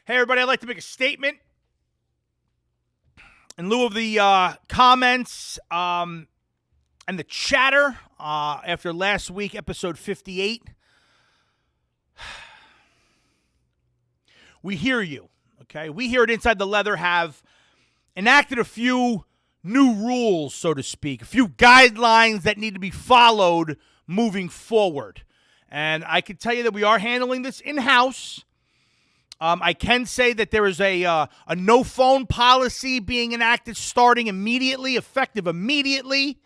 Hey, everybody, I'd like to make a statement. In lieu of the comments and the chatter after last week, episode 58, we hear you, okay? We here at Inside the Leather have enacted a few new rules, so to speak, a few guidelines that need to be followed moving forward. And I can tell you that we are handling this in-house. I can say that there is a no-phone policy being enacted starting immediately, effective immediately.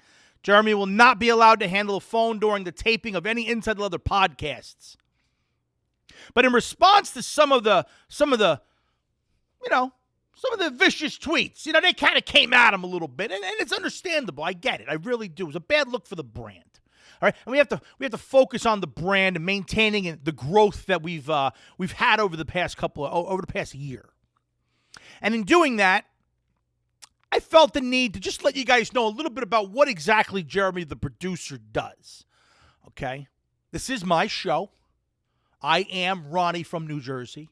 Jeremy will not be allowed to handle a phone during the taping of any Inside the Leather podcasts. But in response to some of the vicious tweets, they kind of came at him a little bit, and it's understandable. I get it. I really do. It was a bad look for the brand. All right, and we have to focus on the brand and maintaining the growth that we've had over the past year. And in doing that, I felt the need to just let you guys know a little bit about what exactly Jeremy, the producer, does. Okay, this is my show. I am Ronnie from New Jersey.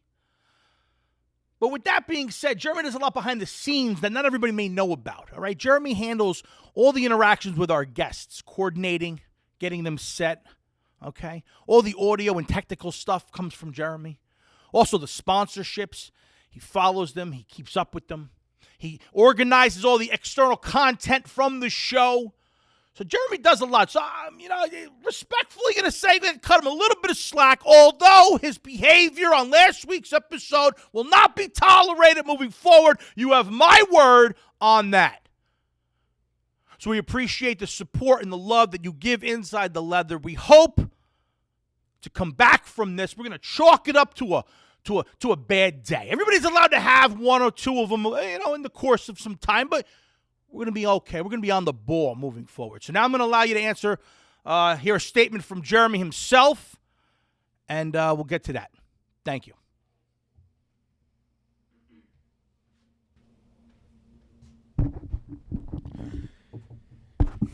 But with that being said, Jeremy does a lot behind the scenes that not everybody may know about. All right, Jeremy handles all the interactions with our guests, coordinating, getting them set, okay? All the audio and technical stuff comes from Jeremy. Also the sponsorships, he follows them, he keeps up with them. He organizes all the external content from the show. So Jeremy does a lot. So I'm, respectfully going to say that cut him a little bit of slack, although his behavior on last week's episode will not be tolerated moving forward. You have my word on that. So we appreciate the support and the love that you give Inside the Leather. We hope to come back from this. We're going to chalk it up to a bad day. Everybody's allowed to have one or two of them, in the course of some time, but we're going to be okay. We're going to be on the ball moving forward. So now I'm going to allow you to answer, hear a statement from Jeremy himself, and we'll get to that. Thank you.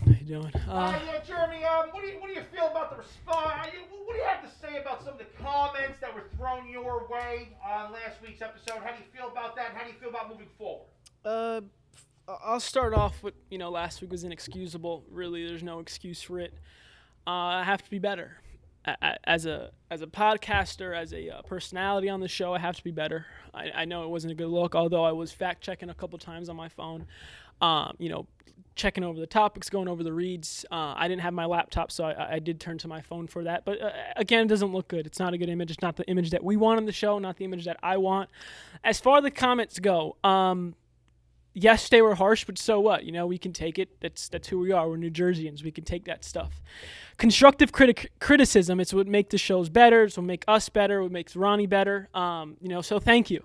How you doing? Jeremy, what do you feel about the response? What do you have to say about some of the comments that were thrown your way on last week's episode? How do you feel about that? How do you feel about moving forward? I'll start off with, last week was inexcusable. Really, there's no excuse for it. I have to be better. As a podcaster, as a personality on the show, I have to be better. I know it wasn't a good look, although I was fact-checking a couple times on my phone. Checking over the topics, going over the reads. I didn't have my laptop, so I did turn to my phone for that. But again, it doesn't look good. It's not a good image. It's not the image that we want on the show, not the image that I want. As far as the comments go, yes, they were harsh, but so what? We can take it. That's who we are. We're New Jerseyans. We can take that stuff. Constructive criticism, it's what makes the shows better. It's what makes us better. What makes Ronnie better. So thank you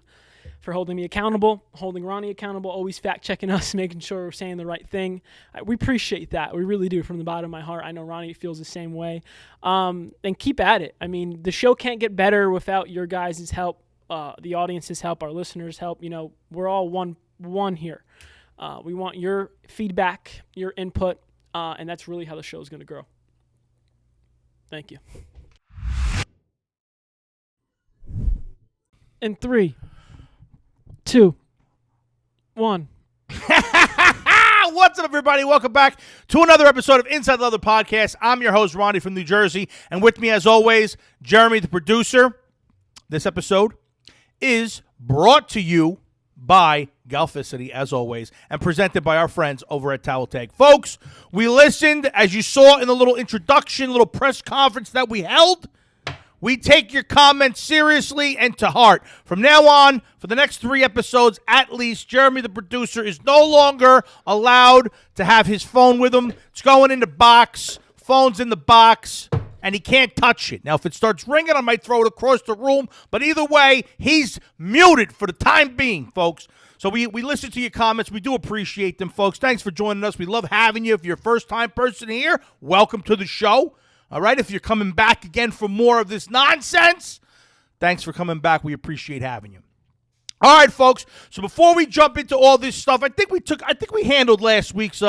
for holding me accountable, holding Ronnie accountable, always fact-checking us, making sure we're saying the right thing. We appreciate that. We really do from the bottom of my heart. I know Ronnie feels the same way. And keep at it. I mean, the show can't get better without your guys' help, the audience's help, our listeners' help. We're all one here. We want your feedback, your input, and that's really how the show is going to grow. Thank you. In 3, 2, 1. What's up, everybody? Welcome back to another episode of Inside the Leather Podcast. I'm your host, Ronnie from New Jersey, and with me, as always, Jeremy, the producer. This episode is brought to you by Galficity, as always, and presented by our friends over at Towel Tag. Folks, we listened, as you saw in the little introduction, little press conference that we held. We take your comments seriously and to heart. From now on, for the next 3 episodes at least, Jeremy, the producer, is no longer allowed to have his phone with him. It's going in the box. Phone's in the box, and he can't touch it. Now, if it starts ringing, I might throw it across the room. But either way, he's muted for the time being, folks. So we listen to your comments. We do appreciate them, folks. Thanks for joining us. We love having you. If you're a first-time person here, welcome to the show. All right, if you're coming back again for more of this nonsense, thanks for coming back. We appreciate having you. All right, folks. So before we jump into all this stuff, I think we handled last week's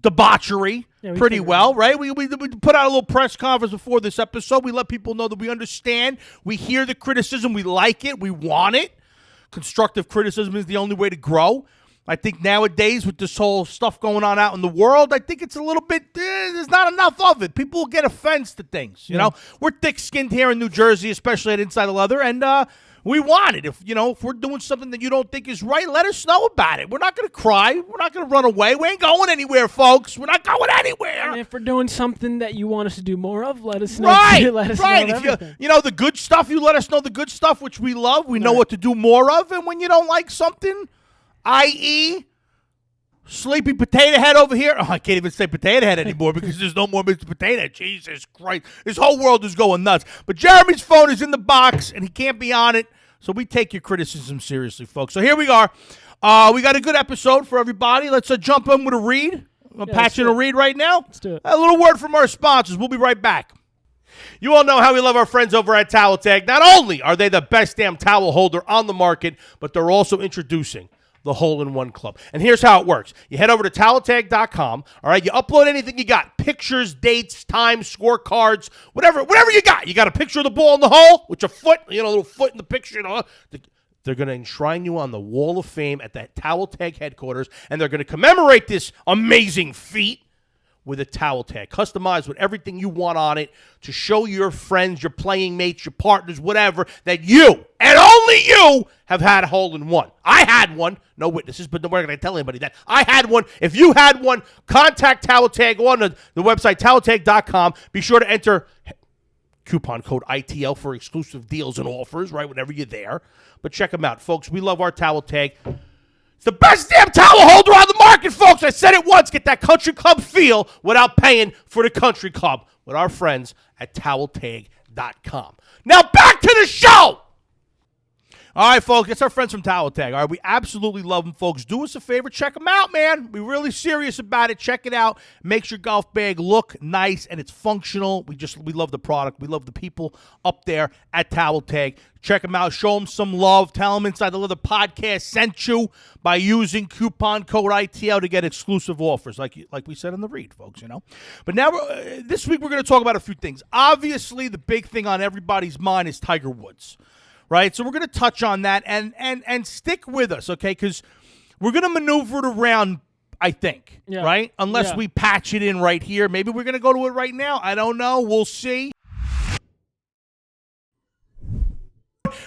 debauchery Yeah, pretty well, right? We put out a little press conference before this episode. We let people know that we understand. We hear the criticism. We like it. We want it. Constructive criticism is the only way to grow. I think nowadays with this whole stuff going on out in the world, I think it's a little bit, there's not enough of it. People will get offense to things, you know. We're thick-skinned here in New Jersey, especially at Inside the Leather, and we want it. If we're doing something that you don't think is right, let us know about it. We're not going to cry. We're not going to run away. We ain't going anywhere, folks. We're not going anywhere. And if we're doing something that you want us to do more of, let us know. Right, let us right. know If everything. you know the good stuff, you let us know the good stuff, which we love. We know what to do more of. And when you don't like something, i.e., Sleepy Potato Head over here. Oh, I can't even say Potato Head anymore because there's no more Mr. Potato Head. Jesus Christ. This whole world is going nuts. But Jeremy's phone is in the box, and he can't be on it. So we take your criticism seriously, folks. So here we are. We got a good episode for everybody. Let's jump in with a read. I'm patching a read right now. Let's do it. A little word from our sponsors. We'll be right back. You all know how we love our friends over at Towel Tag. Not only are they the best damn towel holder on the market, but they're also introducing the Hole-in-One Club. And here's how it works. You head over to toweltag.com, all right? You upload anything you got, pictures, dates, times, scorecards, whatever you got. You got a picture of the ball in the hole with your foot, a little foot in the picture. They're going to enshrine you on the Wall of Fame at that Towel Tag headquarters, and they're going to commemorate this amazing feat with a towel tag, customized with everything you want on it to show your friends, your playing mates, your partners, whatever, that you, and only you, have had a hole-in-one. I had one. No witnesses, but we're not going to tell anybody that. I had one. If you had one, contact Towel Tag on the website, toweltag.com. Be sure to enter coupon code ITL for exclusive deals and offers, right, whenever you're there. But check them out, folks. We love our Towel Tag. It's the best damn towel holder on the market, folks. I said it once. Get that country club feel without paying for the country club with our friends at toweltag.com. Now back to the show. All right, folks, it's our friends from Towel Tag. All right, we absolutely love them, folks. Do us a favor, check them out, man. We're really serious about it. Check it out. Makes your golf bag look nice and it's functional. We love the product. We love the people up there at Towel Tag. Check them out. Show them some love. Tell them Inside the Leather Podcast sent you by using coupon code ITL to get exclusive offers, like we said in the read, folks. But now this week we're going to talk about a few things. Obviously, the big thing on everybody's mind is Tiger Woods. Right, so we're going to touch on that and stick with us, okay? Because we're going to maneuver it around, I think, right? Unless we patch it in right here. Maybe we're going to go to it right now. I don't know. We'll see.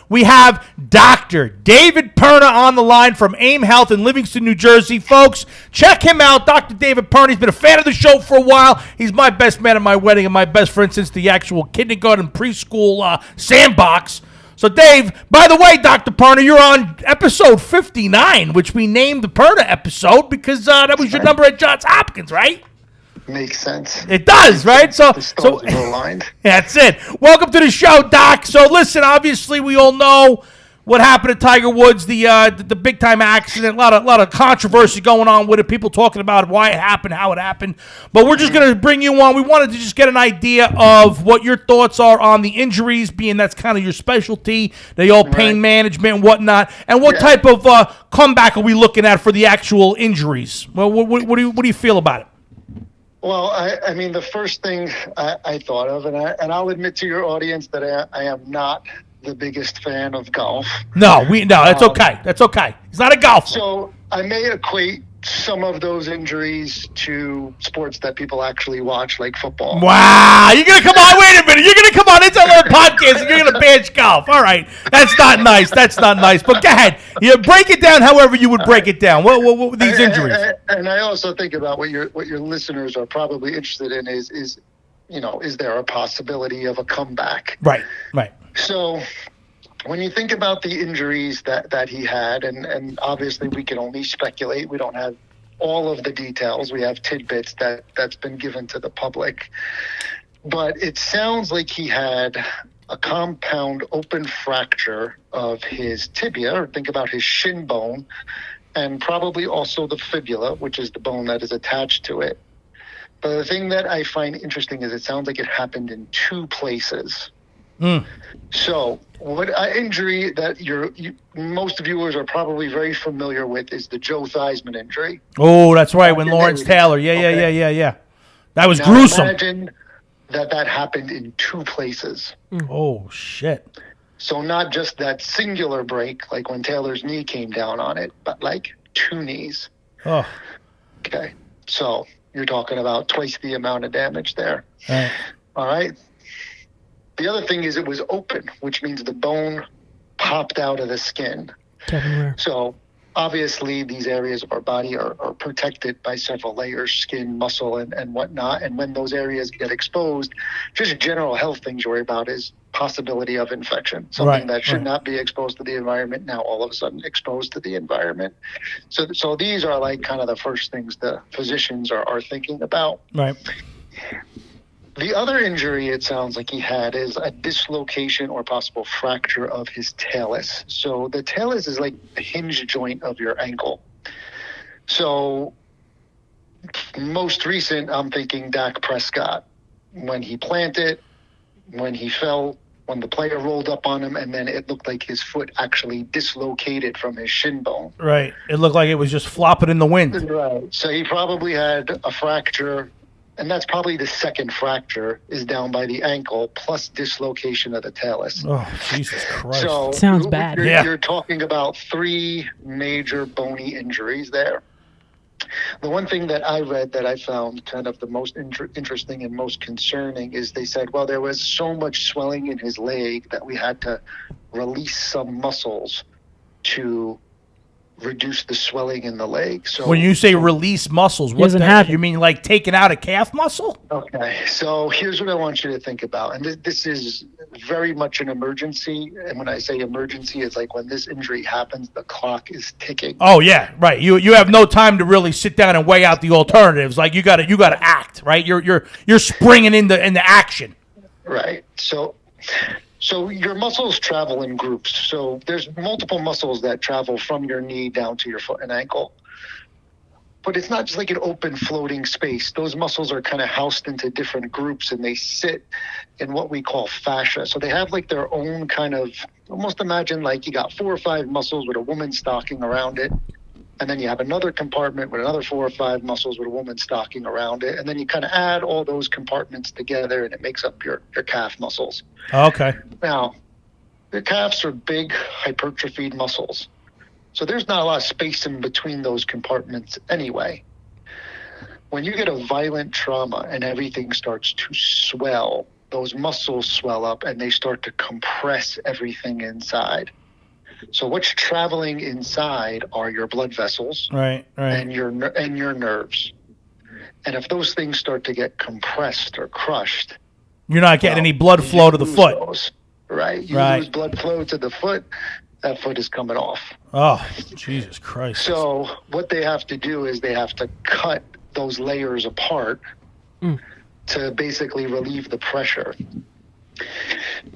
We have Dr. David Perna on the line from AIM Health in Livingston, New Jersey. Folks, check him out. Dr. David Perna. He's been a fan of the show for a while. He's my best man at my wedding and my best friend since the actual kindergarten preschool sandbox. So, Dave, by the way, Dr. Perna, you're on episode 59, which we named the Perna episode because that was your number at Johns Hopkins, right? Makes sense. It does, right? The stars were aligned. That's it. Welcome to the show, Doc. So, listen, obviously, we all know what happened to Tiger Woods, the big-time accident, a lot of controversy going on with it, people talking about why it happened, how it happened. But we're just going to bring you on. We wanted to just get an idea of what your thoughts are on the injuries, being that's kind of your specialty, the old pain management and whatnot, and what type of comeback are we looking at for the actual injuries? Well, what do you feel about it? Well, I mean, the first thing I thought of, and I'll admit to your audience that I am not the biggest fan of golf. No, that's okay. That's okay. He's not a golfer. So I may equate some of those injuries to sports that people actually watch, like football. Wow, you're gonna come on. Wait a minute, you're gonna come on into our podcast and you're gonna bash golf. All right, that's not nice. That's not nice. But go ahead, break it down however you would break it down. What these injuries? And I also think about what your listeners are probably interested in is there a possibility of a comeback? Right. So when you think about the injuries that he had, and obviously we can only speculate, we don't have all of the details. We have tidbits that's been given to the public. But it sounds like he had a compound open fracture of his tibia, or think about his shin bone, and probably also the fibula, which is the bone that is attached to it. But the thing that I find interesting is it sounds like it happened in two places. So, what injury that most viewers are probably very familiar with is the Joe Theismann injury. Oh, that's right. When Back in Lawrence the 80s. Taylor. Okay. Yeah. That was Now gruesome. imagine that happened in two places. Oh, shit. So not just that singular break, like when Taylor's knee came down on it, but like two knees. Oh. Okay. So you're talking about twice the amount of damage there. Right. All right. The other thing is it was open, which means the bone popped out of the skin. So obviously these areas of our body are protected by several layers, skin, muscle, and whatnot. And when those areas get exposed, just general health things you worry about is possibility of infection. Something that should not be exposed to the environment, now all of a sudden exposed to the environment. So these are like kind of the first things the physicians are thinking about. Right. The other injury it sounds like he had is a dislocation or possible fracture of his talus. So the talus is like the hinge joint of your ankle. So most recent, I'm thinking Dak Prescott. When he planted, when he fell, when the player rolled up on him, and then it looked like his foot actually dislocated from his shin bone. Right. It looked like it was just flopping in the wind. Right. So he probably had a fracture. And that's probably the second fracture is down by the ankle plus dislocation of the talus. Oh, Jesus Christ. So sounds bad. You're talking about three major bony injuries there. The one thing that I read that I found kind of the most interesting and most concerning is they said, well, there was so much swelling in his leg that we had to release some muscles to reduce the swelling in the leg. So when you say release muscles, what doesn't have it. you mean like taking out a calf muscle? Okay, so here's what I want you to think about, and this is very much an emergency. And when I say emergency, it's like when this injury happens, the clock is ticking. Oh yeah, right. You have no time to really sit down and weigh out the alternatives. Like you got to act, right? You're springing into action. Right. So your muscles travel in groups. So there's multiple muscles that travel from your knee down to your foot and ankle. But it's not just like an open floating space. Those muscles are kind of housed into different groups and they sit in what we call fascia. So they have like their own kind of, almost imagine like you got 4 or 5 muscles with a woman stocking around it. And then you have another compartment with another 4 or 5 muscles with a woman stocking around it. And then you kind of add all those compartments together and it makes up your calf muscles. Okay. Now, the calves are big, hypertrophied muscles. So there's not a lot of space in between those compartments anyway. When you get a violent trauma and everything starts to swell, those muscles swell up and they start to compress everything inside. So what's traveling inside are your blood vessels, right, and your nerves. And if those things start to get compressed or crushed, you're not getting any blood flow to the foot. Those, right? You lose blood flow to the foot. That foot is coming off. Oh, Jesus Christ! So what they have to do is they have to cut those layers apart to basically relieve the pressure.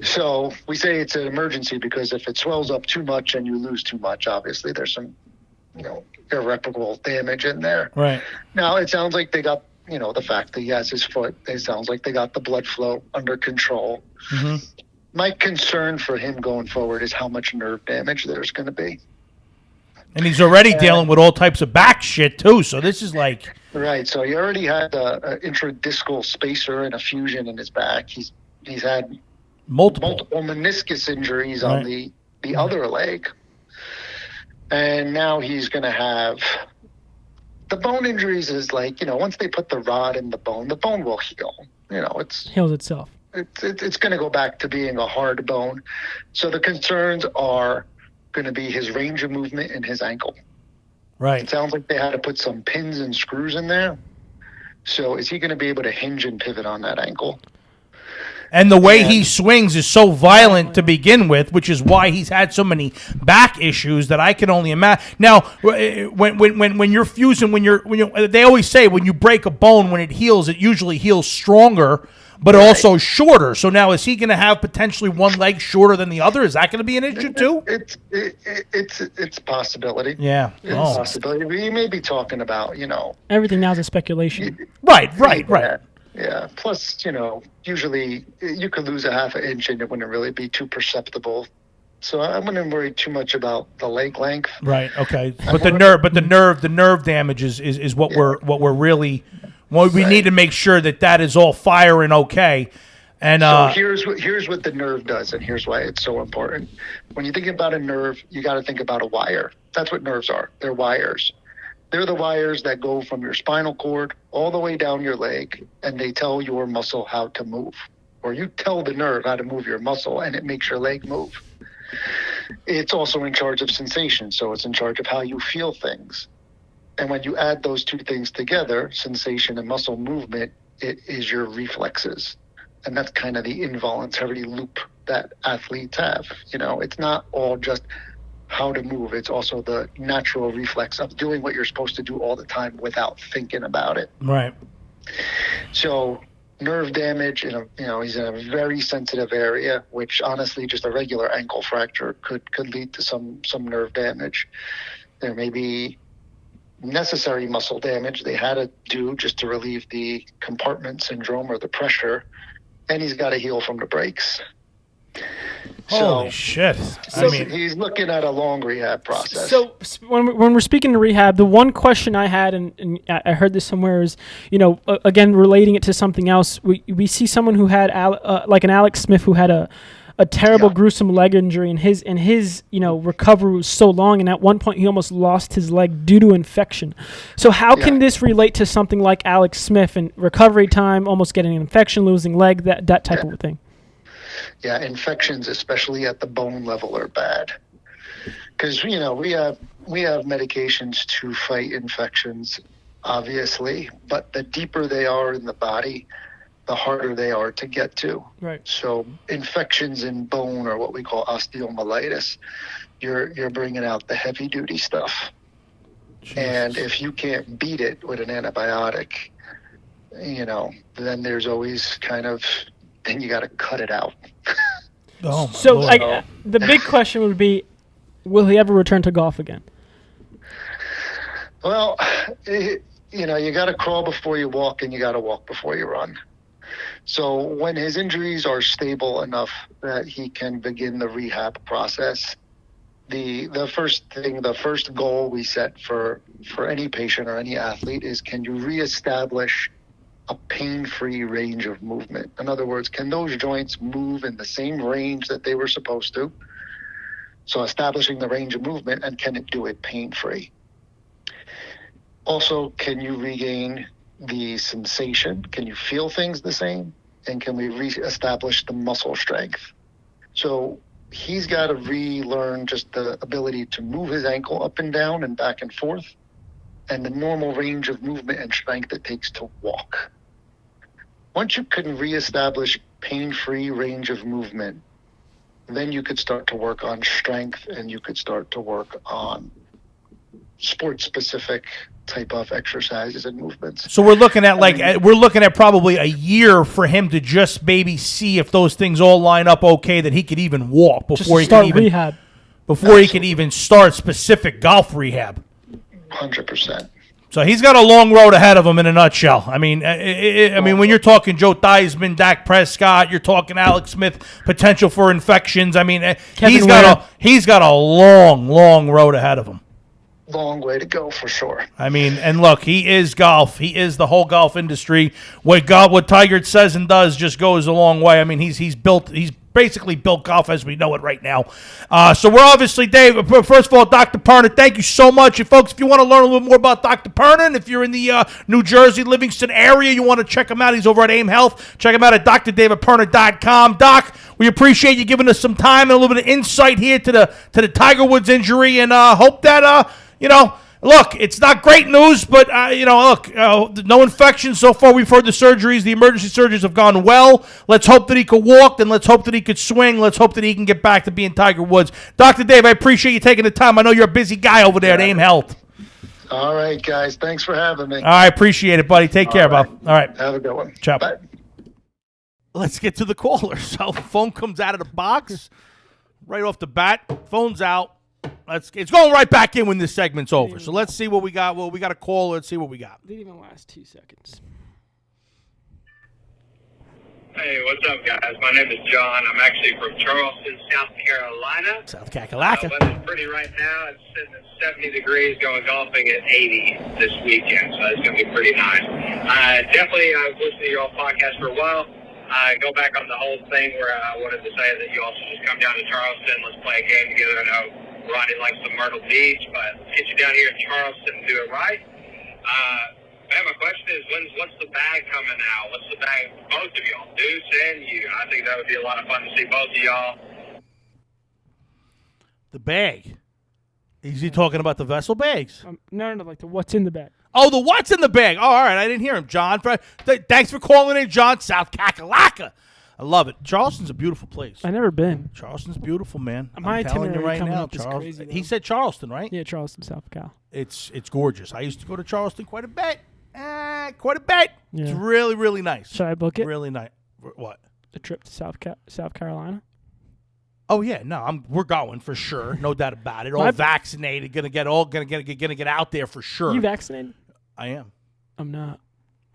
So we say it's an emergency because if it swells up too much and you lose too much, obviously there's some, irreparable damage in there. Right. Now it sounds like they got, the fact that he has his foot, it sounds like they got the blood flow under control. Mm-hmm. My concern for him going forward is how much nerve damage there's going to be. And he's already dealing with all types of back shit too. So this is like right. So he already had an intradiscal spacer and a fusion in his back. He's had multiple meniscus injuries on the other leg. And now he's going to have the bone injuries is like, once they put the rod in the bone will heal. It's heals itself. It's going to go back to being a hard bone. So the concerns are going to be his range of movement in his ankle. Right. It sounds like they had to put some pins and screws in there. So is he going to be able to hinge and pivot on that ankle? And the way he swings is so violent to begin with, which is why he's had so many back issues that I can only imagine. Now, when you're fusing, they always say when you break a bone, when it heals, it usually heals stronger, but also shorter. So now, is he going to have potentially one leg shorter than the other? Is that going to be an issue too? It's a possibility. Yeah, it's a possibility. We may be talking about everything now is a speculation. Right. Yeah. Plus, usually you could lose a half an inch and it wouldn't really be too perceptible. So I wouldn't worry too much about the leg length. Right. Okay. But the nerve damage is what we're really, we need to make sure that is all firing okay. And so here's what the nerve does, and here's why it's so important. When you think about a nerve, you got to think about a wire. That's what nerves are. They're wires. They're the wires that go from your spinal cord all the way down your leg, and they tell your muscle how to move. Or you tell the nerve how to move your muscle, and it makes your leg move. It's also in charge of sensation, so it's in charge of how you feel things. And when you add those two things together, sensation and muscle movement, it is your reflexes. And that's kind of the involuntary loop that athletes have. It's not all just how to move. It's also the natural reflex of doing what you're supposed to do all the time without thinking about it. Right. So nerve damage, he's in a very sensitive area, which honestly, just a regular ankle fracture could lead to some nerve damage. There may be necessary muscle damage they had to do just to relieve the compartment syndrome or the pressure, and he's got to heal from the breaks. Holy shit. So he's looking at a long rehab process. So when we're speaking to rehab, the one question I had, and I heard this somewhere, is, again, relating it to something else, we see someone who had, like an Alex Smith, who had a terrible, gruesome leg injury, and his recovery was so long, and at one point he almost lost his leg due to infection. So how can this relate to something like Alex Smith and recovery time, almost getting an infection, losing leg, that type of thing? Yeah, infections, especially at the bone level, are bad. Because, we have medications to fight infections, obviously, but the deeper they are in the body, the harder they are to get to. Right. So infections in bone, or what we call osteomyelitis, you're bringing out the heavy-duty stuff. Jesus. And if you can't beat it with an antibiotic, then there's always then you got to cut it out. Oh, my so Lord. The big question would be, will he ever return to golf again? Well, you got to crawl before you walk, and you got to walk before you run. So when his injuries are stable enough that he can begin the rehab process, the first goal we set for any patient or any athlete is, can you reestablish a pain-free range of movement? In other words, can those joints move in the same range that they were supposed to? So establishing the range of movement, and can it do it pain-free? Also, can you regain the sensation? Can you feel things the same? And can we reestablish the muscle strength? So he's got to relearn just the ability to move his ankle up and down and back and forth, and the normal range of movement and strength it takes to walk. Once you can reestablish pain-free range of movement, then you could start to work on strength, and you could start to work on sport-specific type of exercises and movements. So we're looking at probably a year for him to just maybe see if those things all line up okay, that he could even walk before he could even rehab. Before he could even start specific golf rehab. 100%. So he's got a long road ahead of him in a nutshell. I mean, when you're talking Joe Theismann, Dak Prescott, you're talking Alex Smith, potential for infections. I mean, he's got a long road ahead of him. Long way to go for sure. I mean, and look, he is golf. He is the whole golf industry. What Tiger says and does just goes a long way. I mean, he's basically built golf as we know it right now. So we're obviously, Dave, first of all, Dr. Perna, thank you so much. And folks, if you want to learn a little more about Dr. Perna, and if you're in the New Jersey, Livingston area, you want to check him out, he's over at AIM Health. Check him out at drdavidperna.com. Doc, we appreciate you giving us some time and a little bit of insight here to the Tiger Woods injury, and hope that, look, it's not great news, but, no infection so far. We've heard the emergency surgeries have gone well. Let's hope that he could walk, and let's hope that he could swing. Let's hope that he can get back to being Tiger Woods. Dr. Dave, I appreciate you taking the time. I know you're a busy guy over there at AIM Health. All right, guys. Thanks for having me. I appreciate it, buddy. Take care, Bob. All right. Have a good one. Ciao. Bye. Let's get to the caller. So phone comes out of the box right off the bat. Phone's out. It's going right back in when this segment's over. So let's see what we got. Well, we got a call. Let's see what we got. Didn't even last 2 seconds. Hey, what's up, guys? My name is John. I'm actually from Charleston, South Carolina. South Kakalaka. Weather's pretty right now. It's sitting at 70 degrees, going golfing at 80 this weekend, so it's going to be pretty nice. Definitely, I've listened to your old podcast for a while. Go back on the whole thing where I wanted to say that you also just come down to Charleston. Let's play a game together. I know Ronnie likes the Myrtle Beach, but let's get you down here in Charleston and do it right. Man, my question is, what's the bag coming out? What's the bag for both of y'all? Deuce and you. I think that would be a lot of fun to see both of y'all. The bag. Is he talking about the vessel bags? No, like the what's in the bag. Oh, the what's in the bag. Oh, all right. I didn't hear him, John. Thanks for calling in, John. South Kakalaka. I love it. Charleston's a beautiful place. I've never been. Charleston's beautiful, man. My I'm telling you itinerary right coming now, up is crazy, though. He said Charleston, right? Yeah, Charleston, South Cal. It's gorgeous. I used to go to Charleston quite a bit. Quite a bit. Yeah. It's really, really nice. Should I book it? Really nice. What? A trip to South Carolina? Oh yeah, no, we're going for sure, no doubt about it. All vaccinated, gonna get out there for sure. You vaccinated? I am. I'm not.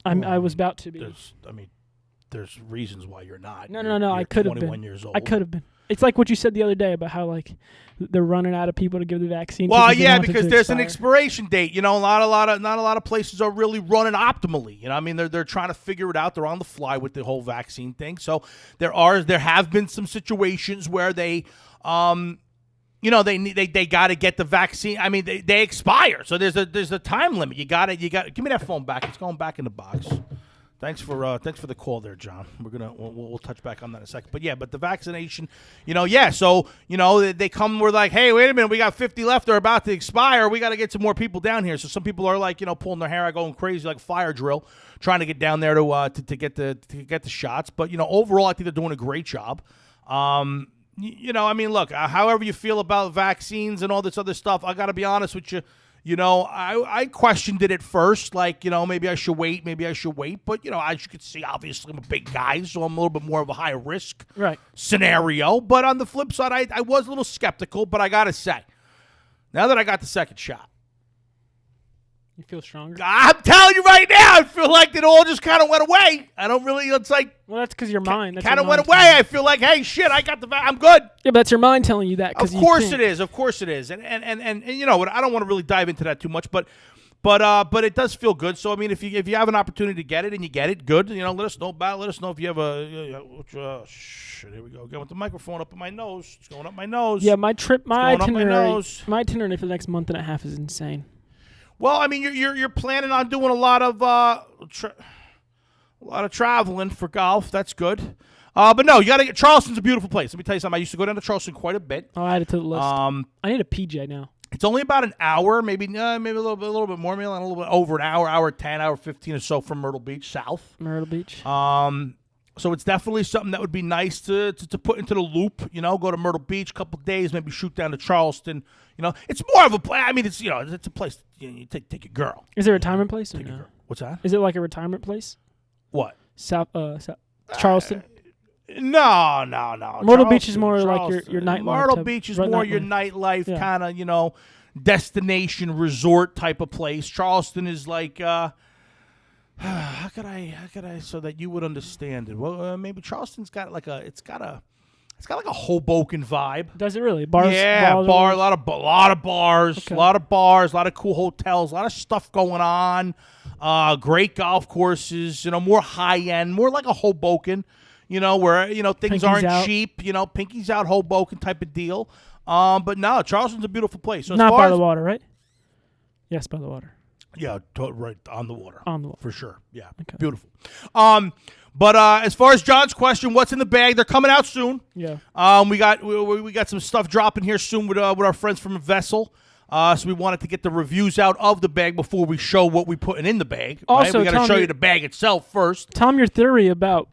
I was about to be. There's reasons why you're not. No. You're I could have been. 21 years old. I could have been. It's like what you said the other day about how like they're running out of people to give the vaccine. Well, yeah, because there's an expiration date. You know, not a lot of places are really running optimally. You know, I mean, they're trying to figure it out. They're on the fly with the whole vaccine thing. So there have been some situations where they, they got to get the vaccine. I mean, they expire. So there's a time limit. You got to give me that phone back. It's going back in the box. Thanks for the call there, John. We'll touch back on that in a second. But the vaccination, so they come, we're like, hey, wait a minute, we got 50 left, they're about to expire, we got to get some more people down here. So some people are like, pulling their hair out, going crazy like a fire drill, trying to get down there to get the shots. But overall, I think they're doing a great job. I mean, look, however you feel about vaccines and all this other stuff, I got to be honest with you. I questioned it at first, like, maybe I should wait. But, as you can see, obviously I'm a big guy, so I'm a little bit more of a high risk scenario. But on the flip side, I was a little skeptical, but I got to say, now that I got the second shot, you feel stronger? I'm telling you right now, I feel like it all just kind of went away. I don't really, it's like. Well, that's because your mind. Kind of went away. I feel like, hey, shit, I got I'm good. Yeah, but that's your mind telling you that. Of course it is. And you know what? I don't want to really dive into that too much, but it does feel good. So I mean, if you have an opportunity to get it and you get it, good. Let us know about it. Let us know if you have shit. Here we go. Got with the microphone up in my nose. It's going up my nose. Yeah, my itinerary for the next month and a half is insane. Well, I mean, you're planning on doing a lot of traveling for golf. That's good. But no, you got to get Charleston's a beautiful place. Let me tell you something. I used to go down to Charleston quite a bit. I'll add it to the list. I need a PJ now. It's only about an hour, maybe a little bit more, maybe a little bit over an hour 10, hour 15 or so from Myrtle Beach, south. Myrtle Beach. So it's definitely something that would be nice to put into the loop. Go to Myrtle Beach a couple of days, maybe shoot down to Charleston. It's more of a. I mean, it's it's a place you take your girl. Is there a retirement place or no? What's that? Is it like a retirement place? What? Charleston. No. Myrtle Beach is more like your nightlife. Myrtle Beach is more your nightlife kind of destination resort type of place. Charleston is like. How could I so that you would understand it? Well, maybe Charleston's got like a Hoboken vibe. Does it really? Bars? Yeah, a lot of bars, okay. a lot of bars, a lot of cool hotels, a lot of stuff going on. Great golf courses, more high end, more like a Hoboken, where things aren't cheap, Pinky's out Hoboken type of deal. But no, Charleston's a beautiful place. So not by the water, right? Yes, by the water. Yeah, right on the water. On the water. For sure. Yeah, okay. Beautiful. But as far as John's question, what's in the bag? They're coming out soon. Yeah. We got some stuff dropping here soon with our friends from Vessel. So we wanted to get the reviews out of the bag before we show what we putting in the bag. Also, right? We got to show you the bag itself first. Tell them your theory about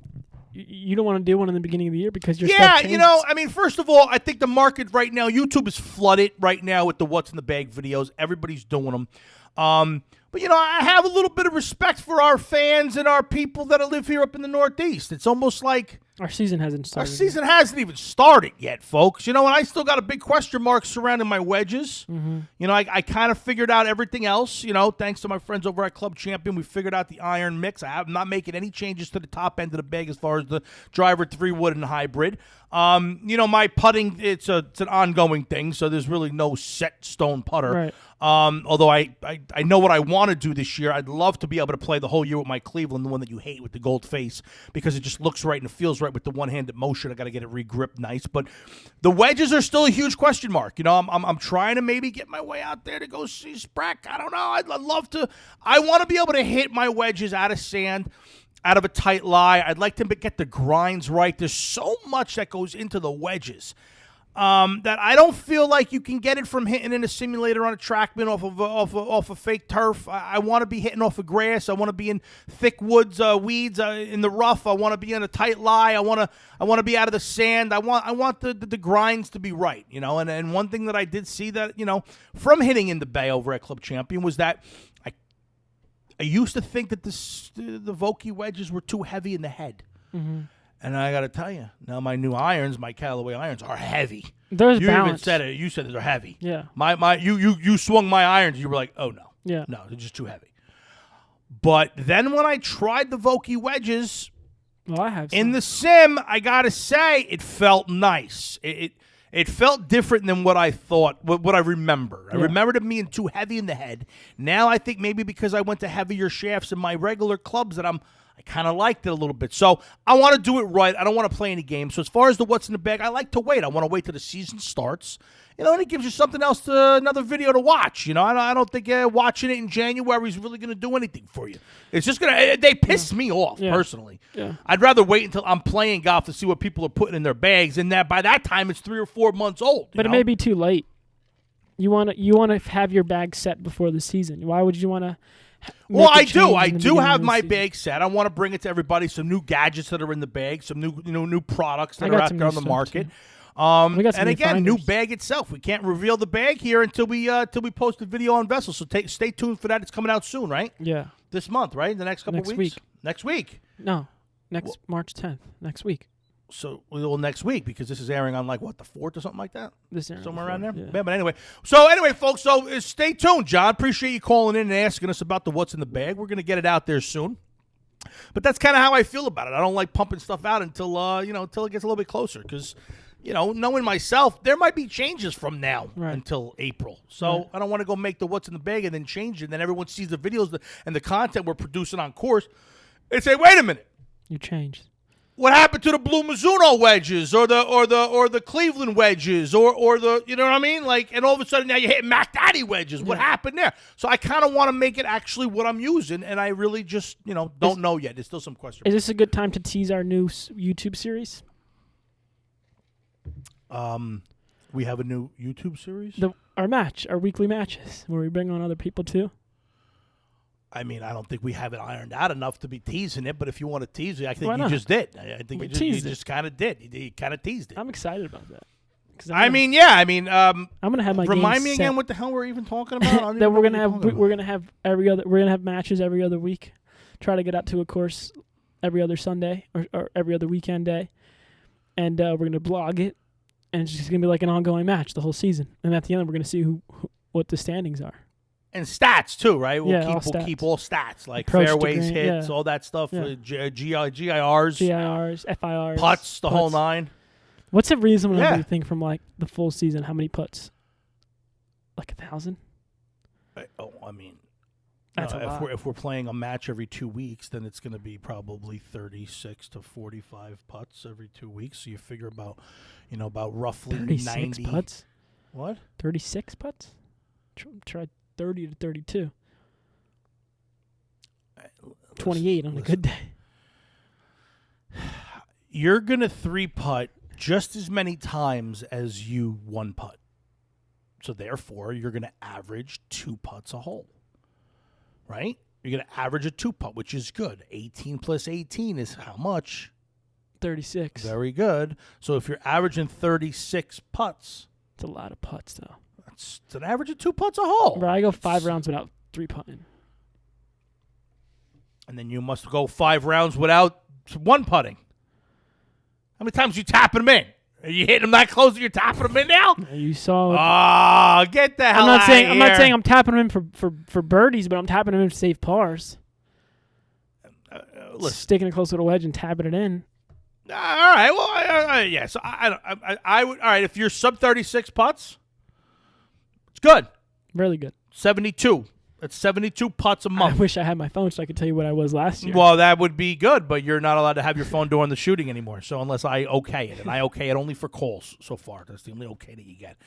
you don't want to do one in the beginning of the year because your stuff changes. I mean, first of all, I think the market right now, YouTube is flooded right now with the what's in the bag videos. Everybody's doing them. But I have a little bit of respect for our fans and our people that live here up in the Northeast. It's almost like Our season hasn't Our started. season hasn't even started yet, folks. And I still got a big question mark surrounding my wedges. Mm-hmm. I kind of figured out everything else. Thanks to my friends over at Club Champion, we figured out the iron mix. I'm not making any changes to the top end of the bag as far as the driver 3-wood and hybrid. My putting, it's an ongoing thing, so there's really no set stone putter. Right. Although I know what I want to do this year. I'd love to be able to play the whole year with my Cleveland, the one that you hate with the gold face, because it just looks right and it feels right with the one-handed motion. I got to get it re-gripped nice. But the wedges are still a huge question mark. I'm trying to maybe get my way out there to go see Sprack. I don't know. I'd love to. I want to be able to hit my wedges out of sand, out of a tight lie. I'd like to get the grinds right. There's so much that goes into the wedges that I don't feel like you can get it from hitting in a simulator on a TrackMan off of fake turf. I want to be hitting off of grass. I want to be in thick woods, weeds, in the rough. I want to be in a tight lie. I want to be out of the sand. I want the grinds to be right, And one thing that I did see that from hitting in the bay over at Club Champion was that I used to think that the Vokey wedges were too heavy in the head. Mm-hmm. And I got to tell you, now my new irons, my Callaway irons, are heavy. There's you balance. Even said it. You said they're heavy. Yeah. You swung my irons. You were like, oh no. Yeah. No, they're just too heavy. But then when I tried the Vokey wedges I have some. in the sim, I got to say it felt nice. It felt different than what I thought, what I remember. I remembered it being too heavy in the head. Now I think maybe because I went to heavier shafts in my regular clubs that I kind of liked it a little bit. So I want to do it right. I don't want to play any games. So as far as the what's in the bag, I like to wait. I want to wait till the season starts. And it gives you something else, another video to watch. I don't think watching it in January is really going to do anything for you. It's just they piss me off, personally. Yeah. I'd rather wait until I'm playing golf to see what people are putting in their bags, and that by that time it's 3 or 4 months old. But it may be too late. You want to have your bag set before the season. Why would you want to? Well, I do have my bag set. I want to bring it to everybody. Some new gadgets that are in the bag, some new products that are out there on the market. And again, new bag itself. We can't reveal the bag here until we post the video on Vessel. So stay tuned for that. It's coming out soon, right? Yeah. This month, right? The next couple weeks. Next week. No, March 10th. Next week. So next week, because this is airing on the 4th or something like that. Somewhere around there. Yeah. But anyway, folks. So stay tuned, John. Appreciate you calling in and asking us about the what's in the bag. We're gonna get it out there soon. But that's kind of how I feel about it. I don't like pumping stuff out until until it gets a little bit closer, because knowing myself, there might be changes from now until April. So I don't want to go make the what's in the bag and then change it. And then everyone sees the videos and the content we're producing on course and say, wait a minute. You changed. What happened to the blue Mizuno wedges or the Cleveland wedges or the, you know what I mean? And all of a sudden now you're hitting Mac Daddy wedges. What happened there? So I kind of want to make it actually what I'm using, and I really just, don't know yet. There's still some questions. Is this a good time to tease our new YouTube series? We have a new YouTube series? Our weekly matches, where we bring on other people too. I mean, I don't think we have it ironed out enough to be teasing it, but if you want to tease it, I think you just did. I think you just kind of did. You kind of teased it. I'm excited about that. I'm going to have my remind me game again set. what the hell we're even talking about. That we're gonna have matches every other week. Try to get out to a course every other Sunday or every other weekend day, and we're gonna blog it, and it's just gonna be like an ongoing match the whole season. And at the end, we're gonna see what the standings are. And stats too, right? We'll keep all stats, like Approach fairways, hits, all that stuff. GIRs, FIRs, putts, the whole nine. What's a reasonable number you think from the full season? How many putts? 1,000? I mean, that's a lot. If we're playing a match every 2 weeks, then it's going to be probably 36 to 45 putts every 2 weeks. So you figure about roughly 36 90 putts. What? 36 putts? Try 30 to 32. 28 on a good day. You're going to 3-putt just as many times as you 1-putt. So therefore, you're going to average 2 putts a hole. Right? You're going to average a 2-putt, which is good. 18 plus 18 is how much? 36. Very good. So if you're averaging 36 putts. It's a lot of putts, though. It's an average of 2 putts a hole. Bro, I go 5 rounds without 3-putting. And then you must go 5 rounds without 1-putting. How many times you tapping them in? Are you hitting them that close and you're tapping them in now? You saw. Oh, get the hell I'm not out saying of I'm here. not saying I'm tapping them in for birdies, but I'm tapping them in to save pars. Listen. Sticking it close to the wedge and tapping it in. All right. Well, yeah. So I would. All right. If you're sub 36 putts, it's good. Really good. 72. That's 72 putts a I month. wish I had my phone so I could tell you what I was last year. Well, that would be good, but you're not allowed to have your phone during the shooting anymore. So unless I okay it, and I okay it only for calls so far. That's the only okay that you get.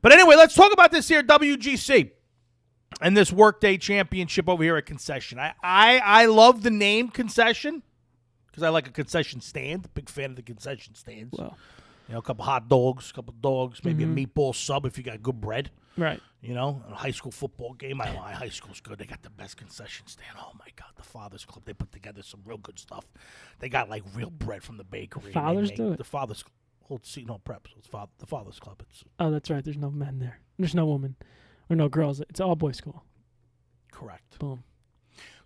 But anyway, let's talk about this here WGC and this Workday Championship over here at Concession. I love the name Concession because I like a concession stand. Big fan of the concession stands. Well, You know, a couple hot dogs, maybe a meatball sub if you got good bread. right. You know, a high school football game. My high school's good. They got the best concession stand. Oh, my God. The Father's Club. They put together some real good stuff. They got, like, real bread from the bakery. Fathers do it? The Father's Club. Hold see, no preps. It's the Father's Club. It's Oh, that's right. There's no men there. There's no women or no girls. It's all boys school. correct. Boom.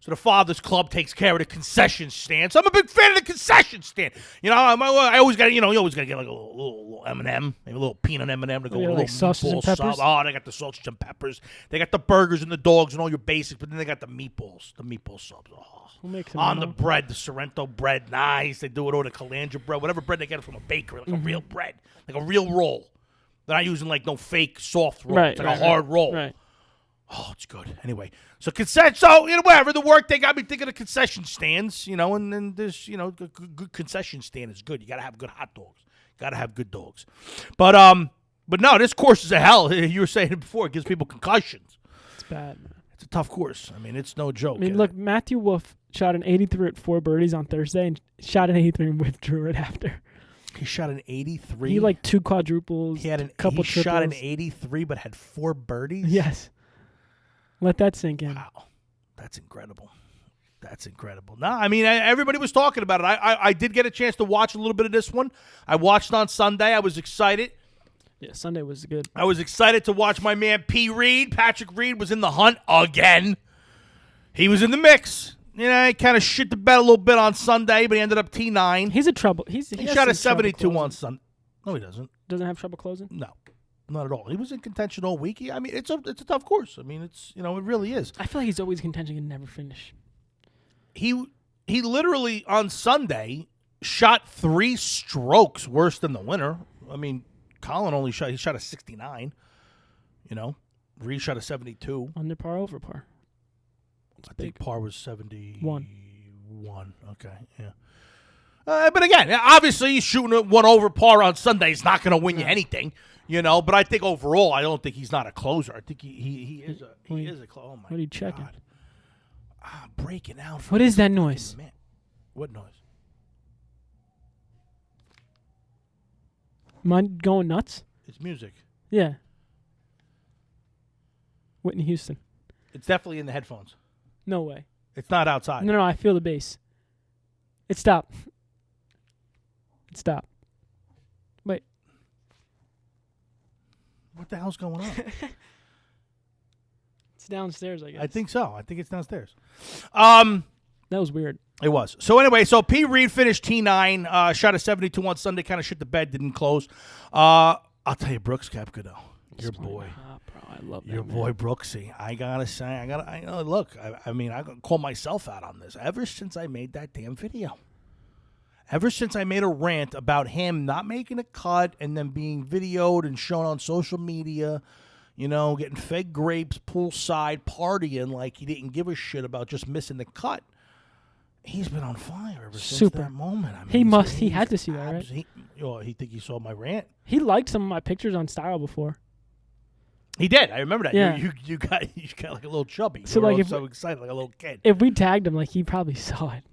So the Father's Club takes care of the concession stand. So I'm a big fan of the concession stand. You know, I always got to, you always got to get like a little M&M, maybe a little peanut M&M to go with a like little sausage and meatball peppers? sub. Oh, they got the sausage and peppers. They got the burgers and the dogs and all your basics, but then they got the meatball subs. Oh. Who makes them? On the bread, the Sorrento bread, nice. They do it over the calandria bread, whatever bread they get from a bakery, like a real bread, like a real roll. They're not using like no fake soft roll. Right, It's like right, a hard roll. Right. Oh, it's good. Anyway, so whatever the work they got me thinking of concession stands, and then there's good concession stand is good. You gotta have good hot dogs. Gotta have good dogs. But no, this course is a hell. You were saying it before, it gives people concussions. It's bad, man. It's a tough course. I mean, it's no joke. I mean, look, Matthew Wolff shot an 83 at 4 birdies on Thursday and shot an 83 and withdrew right after. He shot an 83. He like 2 quadruples. He had a couple he shot an triples. 83, but had 4 birdies. Yes. Let that sink in. Wow, that's incredible. That's incredible. No, I mean, everybody was talking about it. I did get a chance to watch a little bit of this one. I watched on Sunday. I was excited. Yeah, Sunday was good. I was excited to watch my man P. Reed. Patrick Reed was in the hunt again. He was in the mix. He kind of shit the bed a little bit on Sunday, but he ended up T9. He's a trouble. He He shot a 72 on Sunday. No, he doesn't. Doesn't have trouble closing? No, not at all. He was in contention all week. I mean, it's a tough course. I mean, it's it really is. I feel like he's always in contention and never finish. He literally on Sunday shot 3 strokes worse than the winner. I mean, Colin he shot a 69. Reed shot a 72. Under par, over par. I think par was 71. 1. Okay, yeah. But again, obviously, shooting 1 over par on Sunday is not going to win you anything, But I think overall, I don't think he's not a closer. I think he is a closer. Oh my What are you checking? God. Breaking out. What is that noise? Man. What noise? Am I going nuts? It's music. Yeah. Whitney Houston. It's definitely in the headphones. No way. It's not outside. No, I feel the bass. It stopped. It stopped. Wait. What the hell's going on? It's downstairs, I guess. I think so. I think it's downstairs. That was weird. It was. So anyway, P. Reed finished T9, shot a 72 on Sunday, kind of shit the bed, didn't close. I'll tell you, Brooks Koepka, though. Your boy. Bro, I love that. Your boy Brooksy. I gotta say, look, I mean, I gotta call myself out on this. Ever since I made that damn video. Ever since I made a rant about him not making a cut and then being videoed and shown on social media, getting fake grapes, poolside, partying like he didn't give a shit about just missing the cut. He's been on fire ever since that moment. I mean, he had to see that, right? He think he saw my rant? He liked some of my pictures on Style before. He did. I remember that. Yeah. You got like a little chubby. So You were like all if so excited, like a little kid. If we tagged him, like he probably saw it.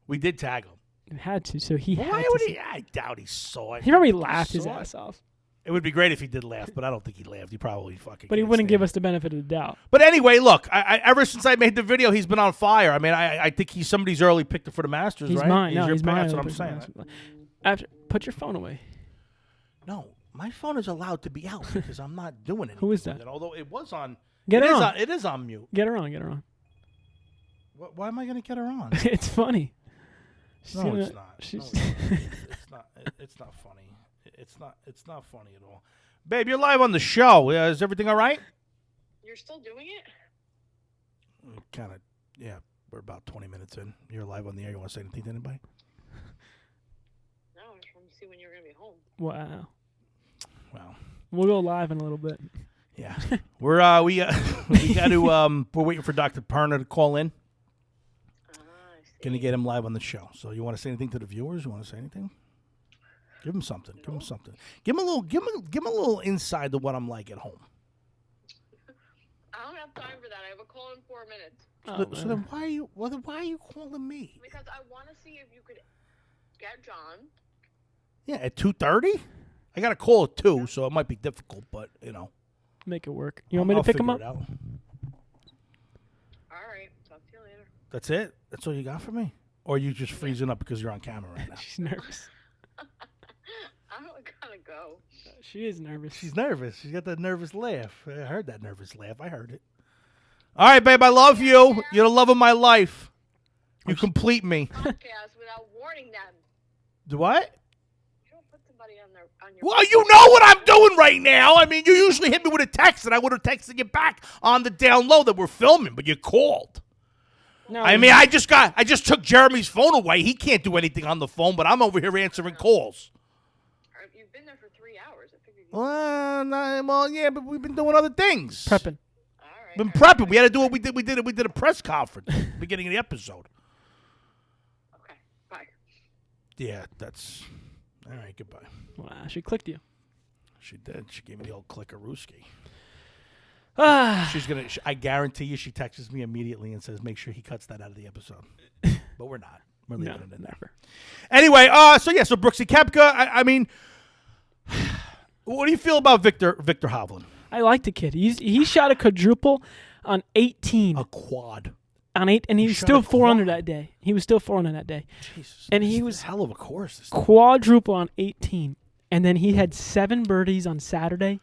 We did tag him. He had to, so he had Why to would see he? I doubt he saw it. He probably laughed his saw it. ass off. It would be great if he did laugh, but I don't think he laughed. He probably fucking. But he can't wouldn't give stand us the benefit of the doubt. But anyway, look. I ever since I made the video, he's been on fire. I mean, I think he's somebody's early picked for the Masters, He's right? mine. No, your he's pick. mine. That's what I'm saying. Put your phone away. No, my phone is allowed to be out because I'm not doing it. Who is that? Although it was on. Get her on. It is on mute. Get her on. Get her on. Why am I going to get her on? It's funny. No, it's not. It's not. It's not funny. It's not funny at all. Babe, you're live on the show. Is everything all right? You're still doing it? Kind of. Yeah, we're about 20 minutes in. You're live on the air. You want to say anything to anybody? No, I just want to see when you're going to be home. Wow. Well, We'll go live in a little bit. yeah. we got to we're waiting for Dr. Perner to call in. I see. Gonna get him live on the show. So you want to say anything to the viewers? You want to say anything? Give him something. Give him something. Give him a little insight to what I'm like at home. I don't have time for that. I have a call in 4 minutes. So then why are you calling me? Because I want to see if you could get John. Yeah, at 2:30. I got a call at 2, so it might be difficult, but you know. Make it work. You want me to pick him up? All right. Talk to you later. That's it? That's all you got for me? Or are you just freezing up because you're on camera right now? She's nervous. I'm going to go. She is nervous. She's nervous. She's got that nervous laugh. I heard that nervous laugh. I heard it. All right, babe, I love you. You're the love of my life. You complete me. Podcast without warning them. Do what? You don't put somebody on your. Well, you know what I'm doing right now. I mean, you usually hit me with a text, and I would have texted you back on the down low that we're filming, but you called. No, I mean, I just took Jeremy's phone away. He can't do anything on the phone, but I'm over here answering calls. You've been there for 3 hours. I figured. Well, yeah, but we've been doing other things. prepping. All right. Been prepping. We had to do what we did. We did a press conference at the beginning of the episode. Okay. Bye. Yeah, that's all right. Goodbye. Wow, she clicked you. She did. She gave me the old clickarooski. Ah, She's gonna. I guarantee you, she texts me immediately and says, "Make sure he cuts that out of the episode." But we're not. We're leaving it in there. never. Anyway, so Brooksy Koepka. I mean, what do you feel about Victor Hovland? I like the kid. He shot a quadruple on 18. A quad. On 8, and he was shot still a 400 quad? that day. He was still 400 that day. Jesus, And this he is was a hell of a course. This quadruple on 18. And then he had 7 birdies on Saturday,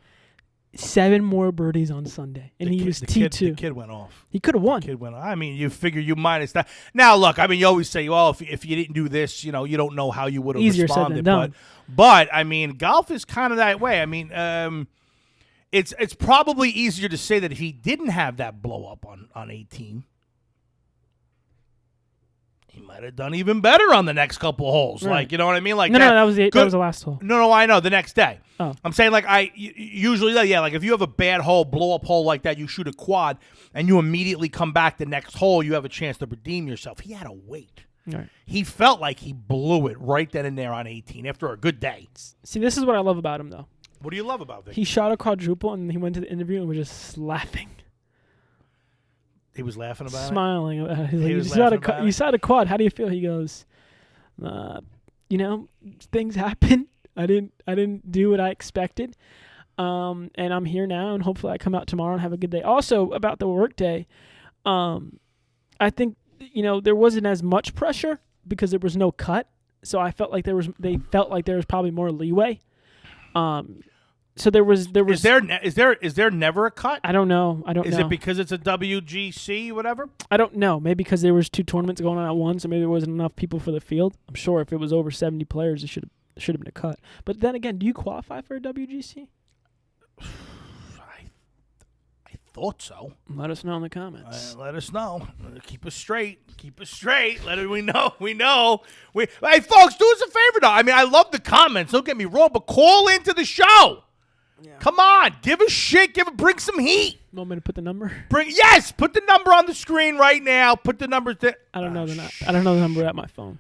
7 more birdies on Sunday. And he was T2. The kid went off. He could have won. Kid went off. I mean, you figure you minus that. Now, look, I mean, you always say, well, if you didn't do this, you know, you don't know how you would have Easier said responded. than done. But I mean, golf is kind of that way. I mean, it's probably easier to say that if he didn't have that blow up on 18, he might have done even better on the next couple holes. Right. Like, you know what I mean? Like No, that was the last hole. No, I know. The next day. Oh. I'm saying, like, usually, yeah, like, if you have a bad hole, blow-up hole like that, you shoot a quad, and you immediately come back the next hole, you have a chance to redeem yourself. He had to wait. Right. He felt like he blew it right then and there on 18 after a good day. See, this is what I love about him, though. What do you love about Vic? He shot a quadruple, and he went to the interview and was just laughing. He was laughing about Smiling about it. He's He like, was laughing about it? you shot a quad. How do you feel? He goes, you know, things happen. I didn't do what I expected. And I'm here now, and hopefully I come out tomorrow and have a good day. Also, about the work day, I think, you know, there wasn't as much pressure because there was no cut. So I felt like they felt like there was probably more leeway. So there was. Is there never a cut? I don't know. Is it because it's a WGC, whatever? I don't know. Maybe because there was 2 tournaments going on at once, so maybe there wasn't enough people for the field. I'm sure if it was over 70 players, it should have been a cut. But then again, do you qualify for a WGC? I thought so. Let us know in the comments. Let us know. Keep us straight. We know. Hey, folks, do us a favor, though. I mean, I love the comments. Don't get me wrong, but call into the show. Yeah. Come on, give us shit. Bring some heat. Want me to put the number? Put the number on the screen right now. Put the numbers there. I don't know I don't know the number at my phone.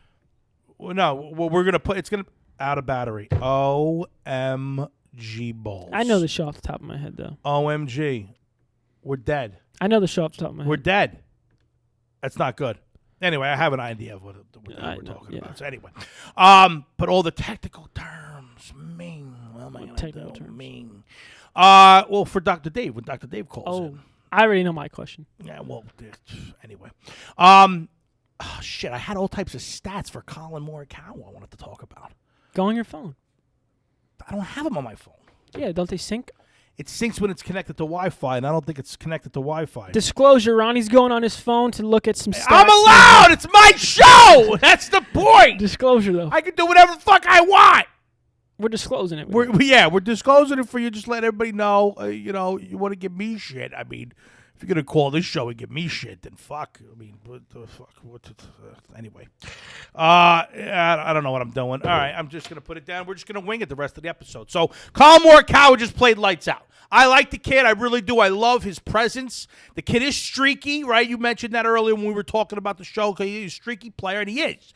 Well, no. Well, we're gonna put. It's gonna out of battery. OMG balls. I know the show off the top of my head though. OMG, we're dead. I know the show off the top of my head. We're dead. That's not good. Anyway, I have an idea of what we're talking about. So anyway, but all the technical terms mean. Technical terms. Mean. Well, for Dr. Dave, when Dr. Dave calls in. I already know my question. Yeah, well, anyway. Shit, I had all types of stats for Colin Morikawa I wanted to talk about. Go on your phone. I don't have them on my phone. Yeah, don't they sync? it syncs when it's connected to Wi-Fi, and I don't think it's connected to Wi-Fi. Disclosure, Ronnie's going on his phone to look at some stats. I'm allowed! It's my show! That's the point! Disclosure, though. I can do whatever the fuck I want! We're disclosing it. We're disclosing it for you. Just let everybody know, you want to give me shit. I mean, if you're going to call this show and give me shit, then fuck. I mean, what the fuck? Anyway. I don't know what I'm doing. All right, I'm just going to put it down. We're just going to wing it the rest of the episode. So, Colin Morikawa just played lights out. I like the kid. I really do. I love his presence. The kid is streaky, right? You mentioned that earlier when we were talking about the show. He's a streaky player, and he is.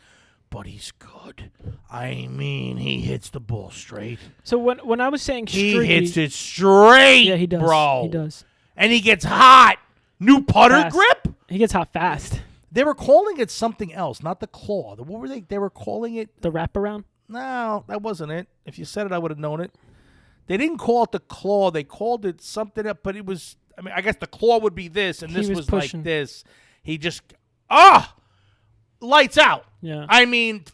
But he's good. I mean, he hits the ball straight. So when I was saying streaky, he hits it straight, yeah, he does, bro. He does. And he gets hot. New putter Fast. grip? He gets hot fast. They were calling it something else, not the claw. What were they? They were calling it... The wraparound? No, that wasn't it. If you said it, I would have known it. They didn't call it the claw. They called it something else, but it was... I mean, I guess the claw would be this, and this was pushing. like this. He just... Lights out. Yeah. I mean,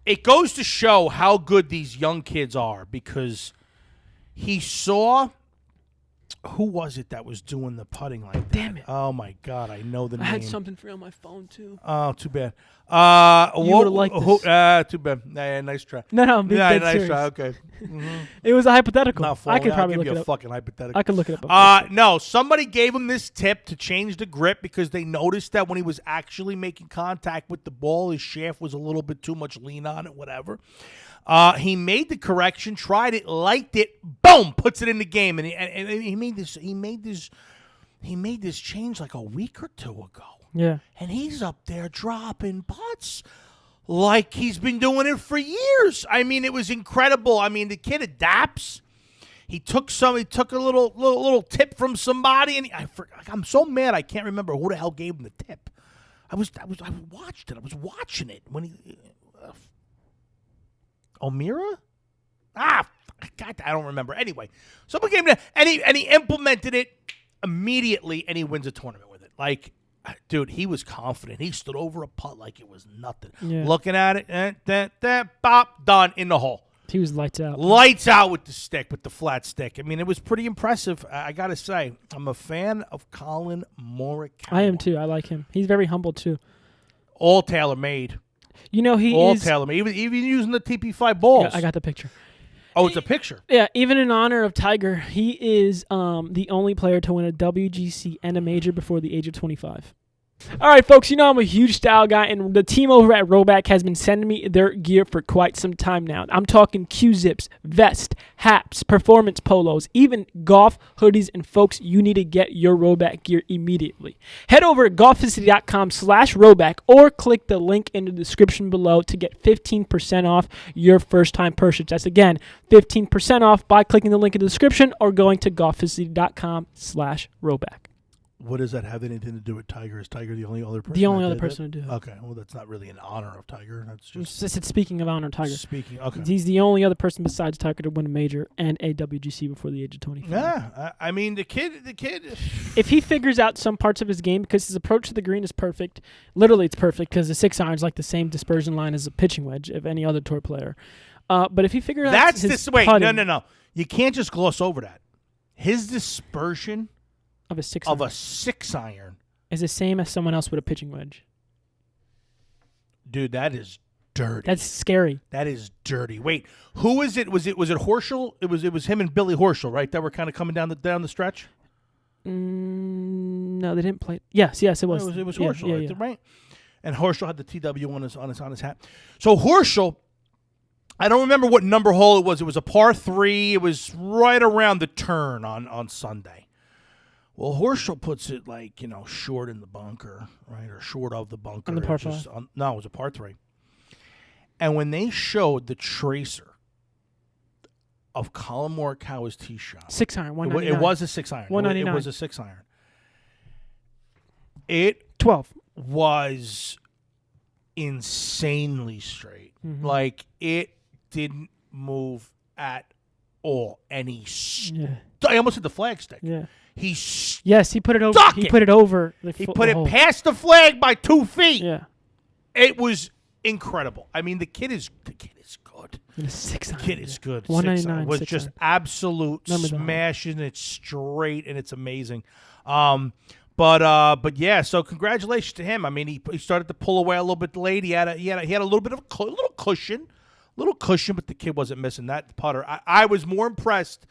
it goes to show how good these young kids are, because he saw... Who was it that was doing the putting like that? Damn it. Oh, my God. I know the name. I had something for you on my phone, too. Oh, too bad. You would've liked this. Too bad. Yeah, nice try. No, I'm being dead nice serious. try. Okay. Mm-hmm. It was a hypothetical. Not I could probably I'll look give it you a up. fucking hypothetical. I could look it up. No, somebody gave him this tip to change the grip because they noticed that when he was actually making contact with the ball, his shaft was a little bit too much lean on it, whatever. He made the correction, tried it, liked it, boom, puts it in the game, and he made this. He made this change like a week or two ago. Yeah, and he's up there dropping putts like he's been doing it for years. I mean, it was incredible. I mean, the kid adapts. He took a little tip from somebody, and I'm so mad I can't remember who the hell gave him the tip. I watched it. I was watching it when he. O'Meara? God, I don't remember. Anyway, someone gave him that, and he implemented it immediately, and he wins a tournament with it. Like, dude, he was confident. He stood over a putt like it was nothing. Yeah. Looking at it, bop, done, in the hole. he was lights out. Lights out with the stick, with the flat stick. I mean, it was pretty impressive. I got to say, I'm a fan of Colin Morikawa. I am too. I like him. He's very humble too. All tailor-made. You know, he All is... tailor-made. Even using the TP5 balls. Yeah, I got the picture. Oh, it's a picture. Yeah, even in honor of Tiger, he is the only player to win a WGC and a major before the age of 25. All right, folks, you know I'm a huge style guy, and the team over at Rhoback has been sending me their gear for quite some time now. I'm talking Q-zips, vest, hats, performance polos, even golf hoodies, and folks, you need to get your Rhoback gear immediately. Head over to golficity.com/Rhoback or click the link in the description below to get 15% off your first-time purchase. That's, again, 15% off by clicking the link in the description or going to golficity.com/Rhoback. What does that have anything to do with Tiger? Is Tiger the only other person? The only other person to do it. Okay, well, that's not really in honor of Tiger. That's just Speaking of honor, Tiger. speaking. Okay. He's the only other person besides Tiger to win a major and a WGC before the age of 25. Yeah, I mean the kid. If he figures out some parts of his game, because his approach to the green is perfect, literally it's perfect because the 6-iron is like the same dispersion line as a pitching wedge of any other tour player. But if he figures out his putting, no. You can't just gloss over that. His dispersion of a 6-iron of a 6-iron, is the same as someone else with a pitching wedge. dude, that is dirty. That's scary. That is dirty. Wait, who is it? Was it Horschel? It was him and Billy Horschel, right? That were kind of coming down the stretch. No, they didn't play. Yes, it was. It was Horschel, Yeah. right? And Horschel had the TW on his hat. So Horschel, I don't remember what number hole it was. It was a par 3. It was right around the turn on Sunday. Well, Horschel puts it short in the bunker, right, or short of the bunker. On the par 5? No, it was a par 3. And when they showed the tracer of Colin Morikawa's tee shot, 6-iron, 199. it was a 6-iron. 199. It was a 6-iron. It 12 was insanely straight. Mm-hmm. Like, it didn't move at all. And I almost hit the flag stick. Yeah. He put it over. stuck He it. put it over. He put it past the flag by 2 feet. Yeah. It was incredible. I mean, the kid is good. good. And 600. Kid is good. 199. 600. Was just absolute Remember that. smashing it straight, and it's amazing. But yeah. So congratulations to him. I mean, he started to pull away a little bit late. He had a little bit of a little cushion, but the kid wasn't missing that putter. I was more impressed.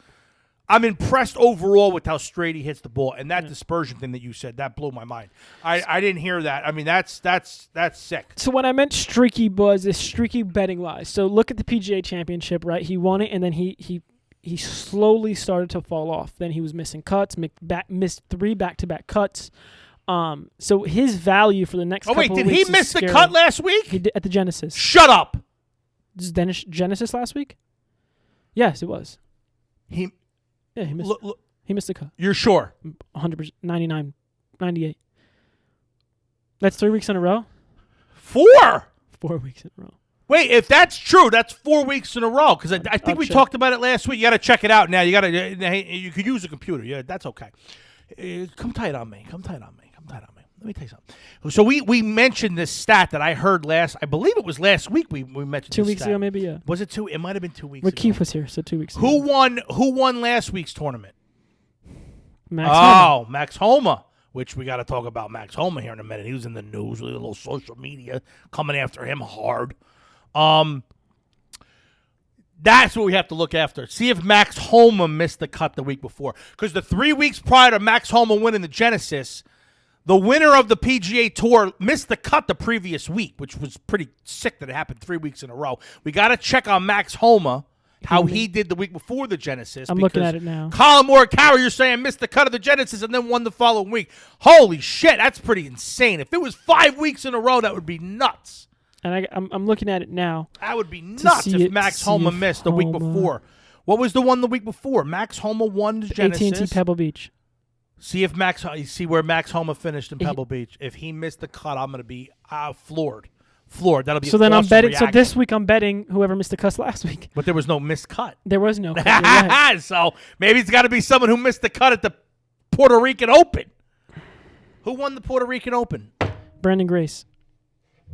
I'm impressed overall with how straight he hits the ball, and that dispersion thing that you said, that blew my mind. I didn't hear that. I mean, that's sick. So when I meant streaky was streaky betting wise. So look at the PGA Championship, right? He won it, and then he slowly started to fall off. Then he was missing cuts, missed 3 back-to-back cuts. So his value for the next couple of weeks did he miss the cut last week? He did at the Genesis. Shut up. This is Genesis last week? Yes, it was. He missed. He missed the cut. You're sure? 100%, 99, 98. That's 3 weeks in a row? 4? 4 weeks in a row. Wait, if that's true, that's 4 weeks in a row. Because I think we check. talked about it last week. You got to check it out now. You could use a computer. Yeah, that's okay. Come tight on me. Let me tell you something. So we mentioned this stat that I heard I believe it was last week we mentioned 2 this weeks stat. ago, maybe, yeah. Was it 2? It might have been 2 weeks But ago. Keith was here, so 2 weeks ago. Who won last week's tournament? Max Homa. Max Homa, which we got to talk about Max Homa here in a minute. He was in the news with a little social media coming after him hard. That's what we have to look after. See if Max Homa missed the cut the week before. Because the 3 weeks prior to Max Homa winning the Genesis, the winner of the PGA Tour missed the cut the previous week, which was pretty sick that it happened 3 weeks in a row. We got to check on Max Homa, how he did the week before the Genesis. I'm looking at it now. Colin Morikawa, you're saying, missed the cut of the Genesis and then won the following week. Holy shit, that's pretty insane. If it was 5 weeks in a row, that would be nuts. And I'm looking at it now. That would be nuts if Max Homa missed the week before. What was the one the week before? Max Homa won the Genesis. AT&T Pebble Beach. See where Max Homa finished in Pebble Beach. If he missed the cut, I'm going to be floored. That'll be so an then awesome I'm betting. reaction. So this week I'm betting whoever missed the cut last week. But there was no missed cut. There was no cut. You're right. So maybe it's got to be someone who missed the cut at the Puerto Rican Open. Who won the Puerto Rican Open? Brandon Grace.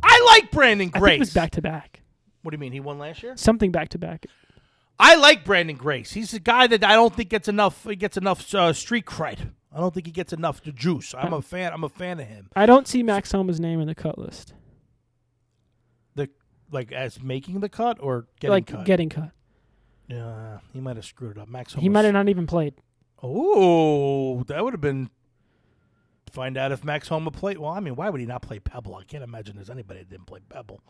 I like Brandon Grace. I think it was back-to-back. What do you mean? He won last year? Something back-to-back. I like Brandon Grace. He's a guy that I don't think gets enough. He gets enough street cred. I don't think he gets enough to juice. I'm a fan of him. I don't see Max Homa's name in the cut list. As making the cut or getting cut? Getting cut. Yeah, he might have screwed it up. Max Homa. He might have not even played. Oh, that would have been. Find out if Max Homa played. Well, I mean, why would he not play Pebble? I can't imagine there's anybody that didn't play Pebble.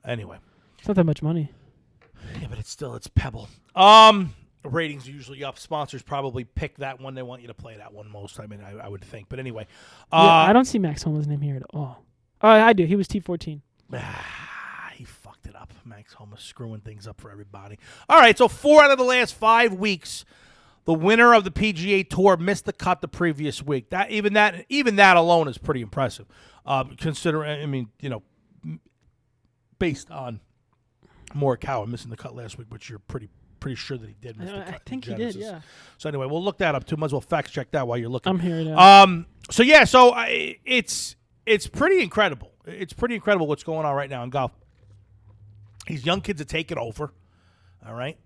Anyway. It's not that much money. Yeah, but it's Pebble. Ratings are usually up. Sponsors probably pick that one. They want you to play that one most. I mean, I would think. But anyway. I don't see Max Homa's name here at all. Oh, I do. He was T14. He fucked it up. Max Homa screwing things up for everybody. All right, so 4 out of the last 5 weeks, the winner of the PGA Tour missed the cut the previous week. Even that alone is pretty impressive. Considering, based on Morikawa missing the cut last week, which you're pretty sure that he did miss the cut. I think he did, yeah. So anyway, we'll look that up too. Might as well fact check that while you're looking. I'm here now. It's pretty incredible. It's pretty incredible what's going on right now in golf. These young kids are taking over. All right.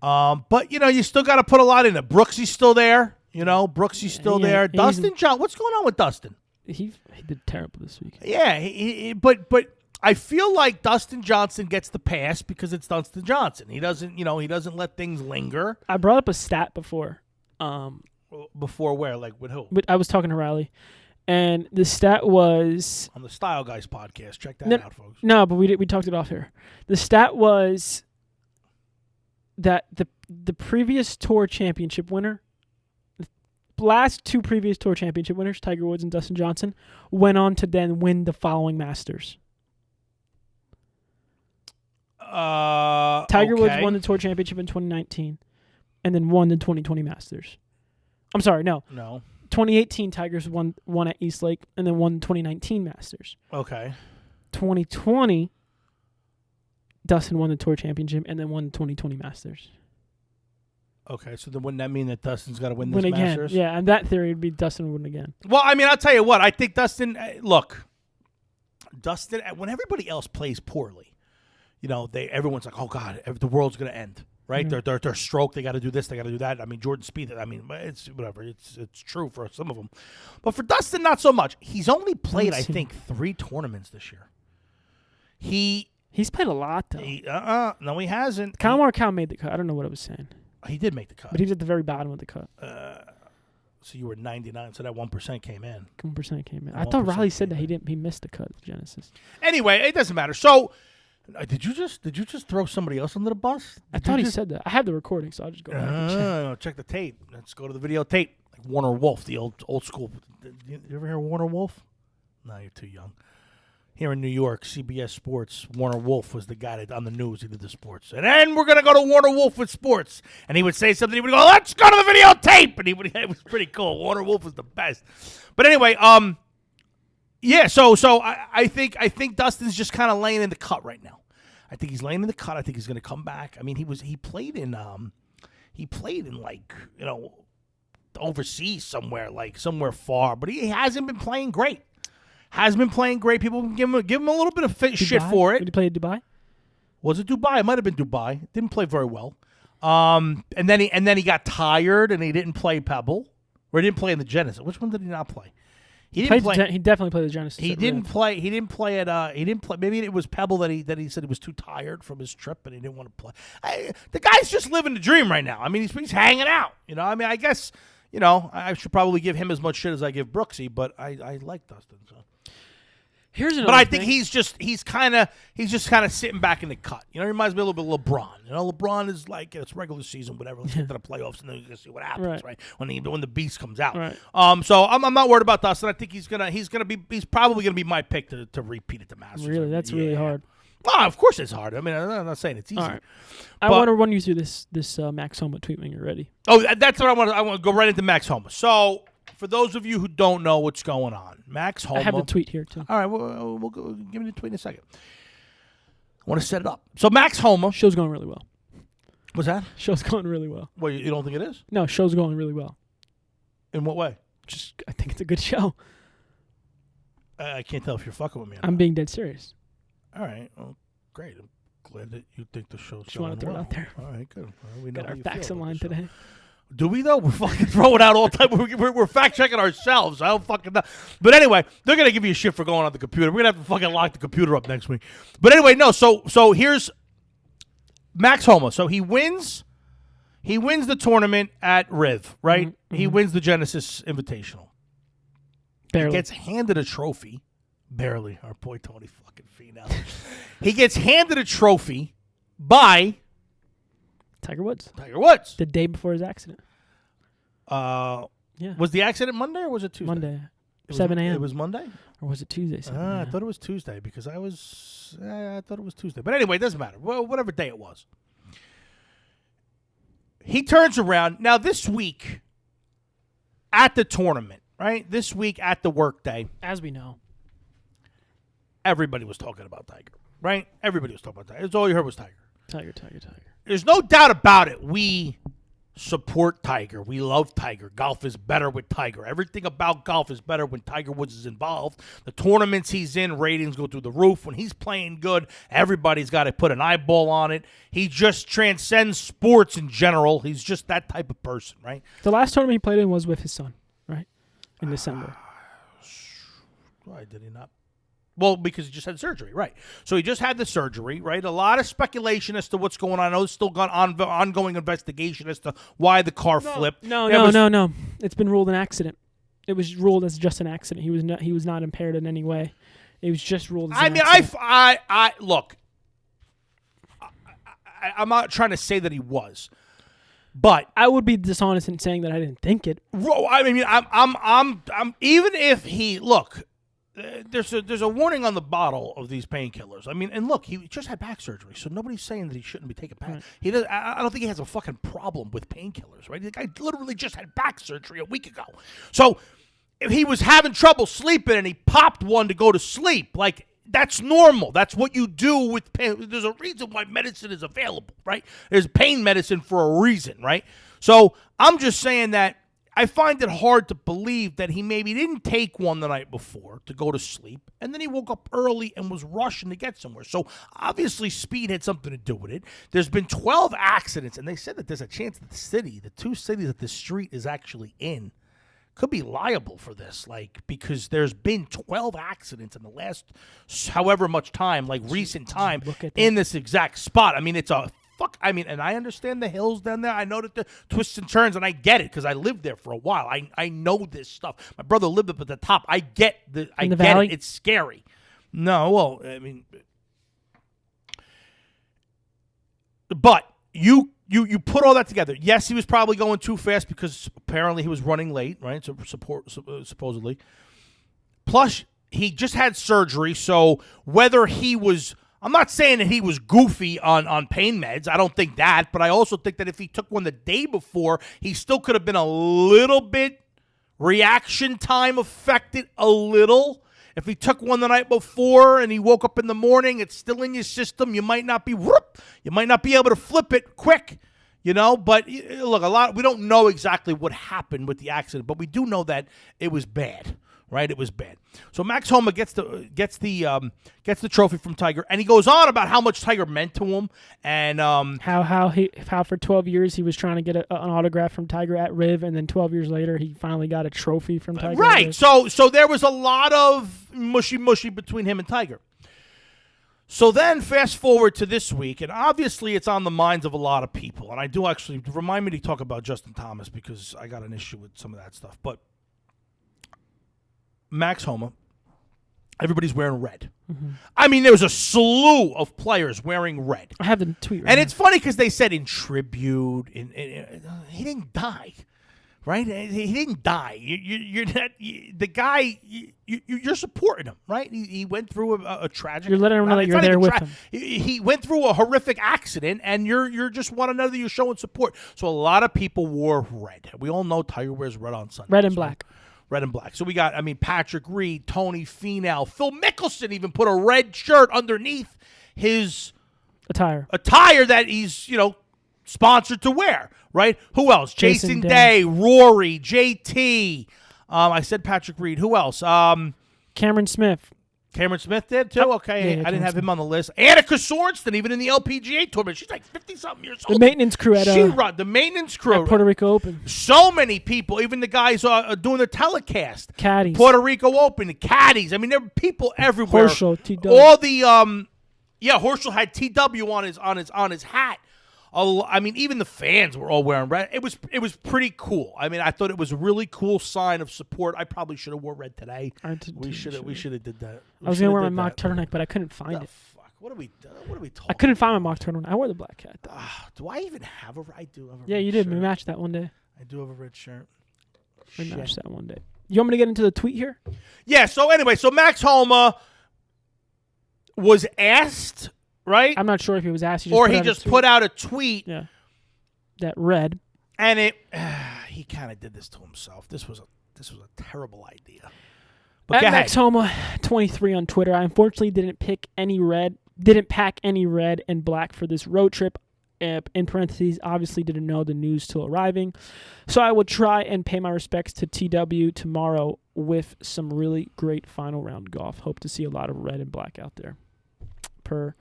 But, you still got to put a lot in it. Brooksy's still there. Brooksy's still there. Dustin John, what's going on with Dustin? He did terrible this week. Yeah, but I feel like Dustin Johnson gets the pass because it's Dustin Johnson. He doesn't let things linger. I brought up a stat before. Before where? Like with who? But I was talking to Riley, and the stat was on the Style Guys podcast. Check that out, folks. No, but we talked it off here. The stat was that the previous tour championship winner, the last 2 previous tour championship winners, Tiger Woods and Dustin Johnson, went on to then win the following Masters. Tiger Woods won the tour championship in 2019, and then won the 2020 Masters. I'm sorry, no. 2018 Tigers won at Eastlake, and then won the 2019 Masters. Okay. 2020, Dustin won the tour championship, and then won the 2020 Masters. Okay, so then wouldn't that mean that Dustin's got to win this again? Masters? Yeah, and that theory would be Dustin would win again. Well, I mean, I'll tell you what. I think Dustin, when everybody else plays poorly, everyone's like, oh God, the world's gonna end. Right, they're stroke. They got to do this. They got to do that. I mean, Jordan Spieth. I mean, it's whatever. It's true for some of them, but for Dustin, not so much. He's only played, I think, 3 tournaments this year. He's played a lot though. No, he hasn't. Kyle Morikawa made the cut. I don't know what I was saying. He did make the cut, but he was at the very bottom of the cut. So you were 99, so that 1% came in. 1% came in. I thought Riley said that he missed the cut of Genesis. Anyway, it doesn't matter. So. Did you just throw somebody else under the bus? I thought he said that. I have the recording, so I'll just go back and check the tape. Let's go to the videotape. Like Warner Wolf, the old school. You ever hear Warner Wolf? No, you're too young. Here in New York, CBS Sports, Warner Wolf was the guy that on the news. He did the sports. And then we're going to go to Warner Wolf with sports. And he would say something. He would go, let's go to the videotape. And it was pretty cool. Warner Wolf was the best. But anyway, yeah, so I think Dustin's just kind of laying in the cut right now. I think he's laying in the cut. I think he's going to come back. I mean, he played in like, overseas somewhere far, but he hasn't been playing great. People can give him a little bit of shit for it. Did he play in Dubai? Was it Dubai? It might have been Dubai. Didn't play very well. And then he got tired and he didn't play Pebble, or he didn't play in the Genesis. Which one did he not play? He definitely played the Genesis. He didn't play. He didn't play at. He didn't play. Maybe it was Pebble that he said he was too tired from his trip and he didn't want to play. The guy's just living the dream right now. I mean, he's hanging out. I mean, I guess I should probably give him as much shit as I give Brooksy, but I like Dustin. So. Here's another but I thing. think he's kind of sitting back in the cut. He reminds me a little bit of LeBron. LeBron is like it's regular season, whatever. Let's get to the playoffs and then you can see what happens, right? When the beast comes out. Right. So I'm not worried about Dustin. I think he's probably gonna be my pick to repeat at the Masters. Really, that's really hard. Oh, of course it's hard. I mean, I'm not saying it's easy. All right. I want to run you through this Max Homa tweet when you're ready. Oh, that's what I want. I want to go right into Max Homa. So. For those of you who don't know what's going on, Max Homa. I have the tweet here, too. All right, we'll go, give me the tweet in a second. I want to set it up. So Max Homa. Show's going really well. What's that? Show's going really well. Well, you don't think it is? No, show's going really well. In what way? I think it's a good show. I can't tell if you're fucking with me. I'm being dead serious. All right. Well, great. I'm glad that you think the show's just going want to throw well. it out there. All right, good. Well, we got our facts in line today. Do we, though? We're fucking throwing out all the time. We're fact-checking ourselves. I don't fucking know. But anyway, they're going to give you a shit for going on the computer. We're going to have to fucking lock the computer up next week. But anyway, no. So here's Max Homa. So he wins the tournament at Riv, right? Mm-hmm. He wins the Genesis Invitational. Barely. He gets handed a trophy. Barely. Our boy Tony fucking Finau. He gets handed a trophy by... Tiger Woods. The day before his accident. Yeah. Was the accident Monday or was it Tuesday? Monday. 7 a.m. It was Monday? Or was it Tuesday? I thought it was Tuesday because I thought it was Tuesday. But anyway, it doesn't matter. Well, whatever day it was. He turns around. Now, this week at the tournament, right? This week at the workday. As we know. Everybody was talking about Tiger, right? Everybody was talking about Tiger. That's all you heard was Tiger. Tiger. There's no doubt about it. We support Tiger. We love Tiger. Golf is better with Tiger. Everything about golf is better when Tiger Woods is involved. The tournaments he's in, ratings go through the roof. When he's playing good, everybody's got to put an eyeball on it. He just transcends sports in general. He's just that type of person, right? The last tournament he played in was with his son, right? In December. Why did he not? Well, because he just had surgery, right? So he just had the surgery, right? A lot of speculation as to what's going on. I know there's still ongoing investigation as to why the car flipped. No. It's been ruled an accident. It was ruled as just an accident. He was not impaired in any way. It was just ruled as an accident. Look. I'm not trying to say that he was, but I would be dishonest in saying that I didn't think it. I mean, I'm even if he look. There's a warning on the bottle of these painkillers. I mean, and look, he just had back surgery, so nobody's saying that he shouldn't be taking pain. Right. He does. I don't think he has a fucking problem with painkillers, right? The guy literally just had back surgery a week ago. So if he was having trouble sleeping and he popped one to go to sleep, like that's normal. That's what you do with pain. There's a reason why medicine is available, right? There's pain medicine for a reason, right? So I'm just saying that I find it hard to believe that he maybe didn't take one the night before to go to sleep, and then he woke up early and was rushing to get somewhere. So obviously speed had something to do with it. There's been 12 accidents, and they said that there's a chance that the two cities that the street is actually in, could be liable for this, because there's been 12 accidents in the last however much time, recent time, in this exact spot. I mean, it's a and I understand the hills down there. I know that the twists and turns, and I get it because I lived there for a while. I know this stuff. My brother lived up at the top. I get the valley? It's scary. No, well, I mean, but you put all that together. Yes, he was probably going too fast because apparently he was running late, right? So supposedly. Plus, he just had surgery, so whether he was, I'm not saying that he was goofy on pain meds. I don't think that, but I also think that if he took one the day before, he still could have been a little bit reaction time affected a little. If he took one the night before and he woke up in the morning, it's still in your system. You might not be able to flip it quick, But look, we don't know exactly what happened with the accident, but we do know that it was bad, right? It was bad. So Max Homa gets the trophy from Tiger, and he goes on about how much Tiger meant to him, and how for 12 years he was trying to get an autograph from Tiger at Riv, and then 12 years later he finally got a trophy from Tiger. Right. So there was a lot of mushy between him and Tiger. So then fast forward to this week, and obviously it's on the minds of a lot of people, and I do actually remind me to talk about Justin Thomas because I got an issue with some of that stuff, but Max Homa, everybody's wearing red. Mm-hmm. I mean, there was a slew of players wearing red. I have the tweet right And now. it's funny because they said in tribute. He didn't die, right? He didn't die. You're not, the guy, you're supporting him, right? He went through a tragic. You're letting him know that you're there with him. He went through a horrific accident, and you're just one another. You're showing support. So a lot of people wore red. We all know Tiger wears red on Sunday. Red and black. Red and black. So we got, Patrick Reed, Tony Finau, Phil Mickelson even put a red shirt underneath his attire that he's, sponsored to wear, right? Who else? Jason Day, Rory, JT. I said Patrick Reed. Who else? Cameron Smith. Cameron Smith did too? Okay. Yeah, I didn't have him on the list. Annika Sorensen, even in the LPGA tournament. She's like 50-something years old. The maintenance crew at the maintenance crew at Puerto Rico Open. So many people, even the guys doing the telecast. Caddies. Puerto Rico Open, the caddies. I mean, there were people everywhere. Horschel, TW. All the Horschel had TW on his hat. Even the fans were all wearing red. It was pretty cool. I thought it was a really cool sign of support. I probably should have wore red today. We should have did that. I was gonna wear my mock turtleneck, but I couldn't find it. Fuck. What are we talking? I couldn't find my mock turtleneck. I wore the black hat. Do I even have a? I do have a. Yeah, red you did. shirt. We matched that one day. I do have a red shirt. We matched that one day. You want me to get into the tweet here? Yeah. So anyway, Max Homa was asked. Right? I'm not sure if he was asked. He just put out a tweet. Yeah. That read. And he kind of did this to himself. This was a terrible idea. But at Max Homa 23 on Twitter, I unfortunately didn't pack any red and black for this road trip. In parentheses, obviously didn't know the news till arriving. So I will try and pay my respects to TW tomorrow with some really great final round golf. Hope to see a lot of red and black out there. Per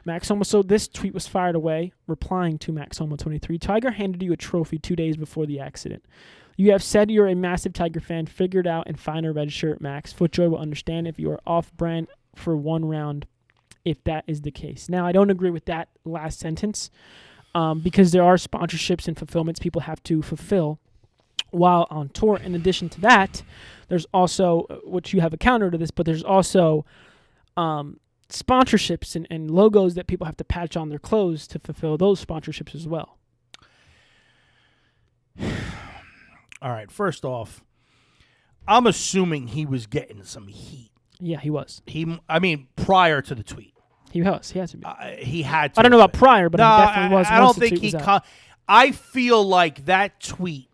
Max Homa. So this tweet was fired away, replying to Max Homa 23. Tiger handed you a trophy 2 days before the accident. You have said you're a massive Tiger fan. Figure it out and find a red shirt, Max. FootJoy will understand if you are off-brand for one round, if that is the case. Now, I don't agree with that last sentence because there are sponsorships and fulfillments people have to fulfill while on tour. In addition to that, there's also, which you have a counter to this, but there's also sponsorships and logos that people have to patch on their clothes to fulfill those sponsorships as well. All right, first off, I'm assuming he was getting some heat. Yeah, he was. Prior to the tweet. He was. He has to be. He had to. I don't know about prior, but he definitely was. I don't think he... I feel like that tweet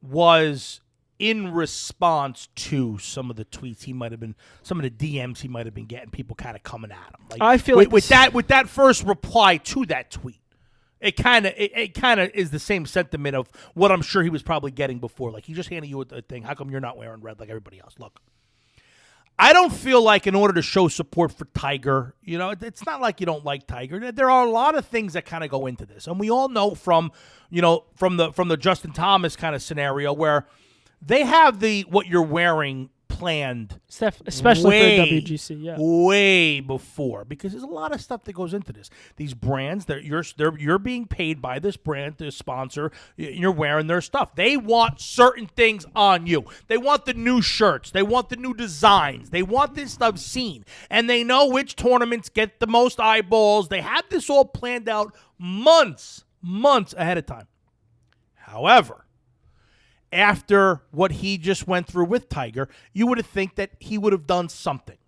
was in response to some of the tweets he might have been, some of the DMs he might have been getting, people kind of coming at him. Like, I feel with that first reply to that tweet, it kind of is the same sentiment of what I'm sure he was probably getting before. Like, he just handed you a thing. How come you're not wearing red like everybody else? Look, I don't feel like in order to show support for Tiger, it's not like you don't like Tiger. There are a lot of things that kind of go into this. And we all know from the Justin Thomas kind of scenario where they have what you're wearing planned, especially for WGC, way before, because there's a lot of stuff that goes into this. These brands, you're being paid by this brand to sponsor. You're wearing their stuff. They want certain things on you. They want the new shirts. They want the new designs. They want this stuff seen, and they know which tournaments get the most eyeballs. They have this all planned out months ahead of time. However, after what he just went through with Tiger, you would have think that he would have done something.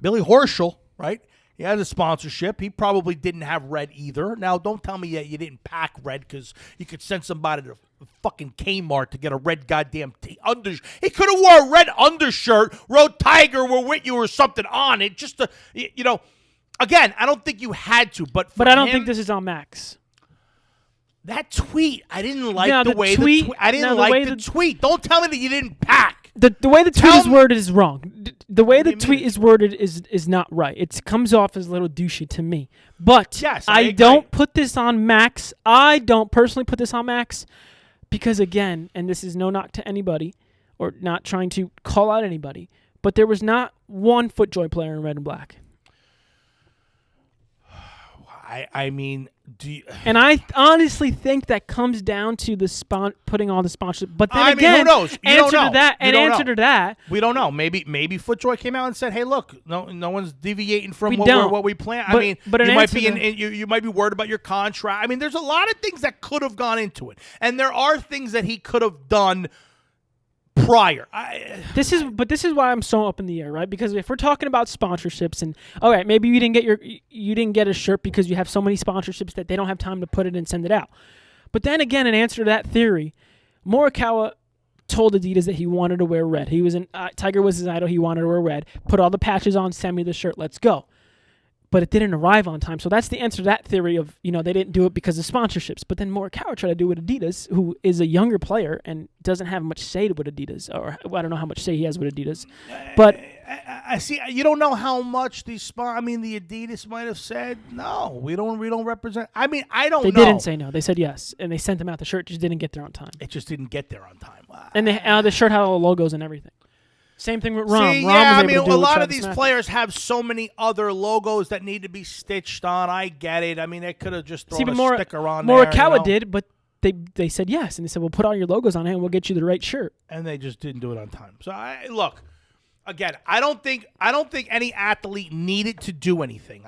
Billy Horschel, right? He has a sponsorship. He probably didn't have red either. Now, don't tell me that you didn't pack red because you could send somebody to fucking Kmart to get a red goddamn undershirt. He could have wore a red undershirt, wrote Tiger, we're with you or something on it. Just to, again, I don't think you had to. But I don't think this is on Max. That tweet, I didn't like the way the tweet. Don't tell me that you didn't pack. The way the tweet is worded is wrong. The way the tweet is worded is not right. It comes off as a little douchey to me. But yes, I don't put this on Max. I don't personally put this on Max because, again, and this is no knock to anybody or not trying to call out anybody, but there was not one FootJoy player in red and black. I mean, and I honestly think that comes down to the putting all the sponsorship. But then again, who knows? Answer to that. We don't know. Maybe FootJoy came out and said, "Hey, look, no one's deviating from what we plan." But you might be worried about your contract. I mean, there's a lot of things that could have gone into it, and there are things that he could have done prior. This is why I'm so up in the air, right? Because if we're talking about sponsorships, and all right, maybe you didn't get a shirt because you have so many sponsorships that they don't have time to put it and send it out. But then again, in answer to that theory, Morikawa told Adidas that he wanted to wear red. Tiger was his idol. He wanted to wear red. Put all the patches on. Send me the shirt. Let's go. But it didn't arrive on time. So that's the answer to that theory of, they didn't do it because of sponsorships. But then Morikawa tried to do it with Adidas, who is a younger player and doesn't have much say with Adidas. Or I don't know how much say he has with Adidas. But I see. You don't know how much the Adidas might have said, no, we don't represent. I mean, I don't know. They didn't say no. They said yes. And they sent them out. The shirt just didn't get there on time. It just didn't get there on time. And the shirt had all the logos and everything. Same thing with Rom. See, a lot of these players have so many other logos that need to be stitched on. I get it. I mean, they could have just thrown a sticker on there. Morikawa did, but they said yes, and they said, "Well, put all your logos on it, and we'll get you the right shirt." And they just didn't do it on time. So look, again, I don't think any athlete needed to do anything.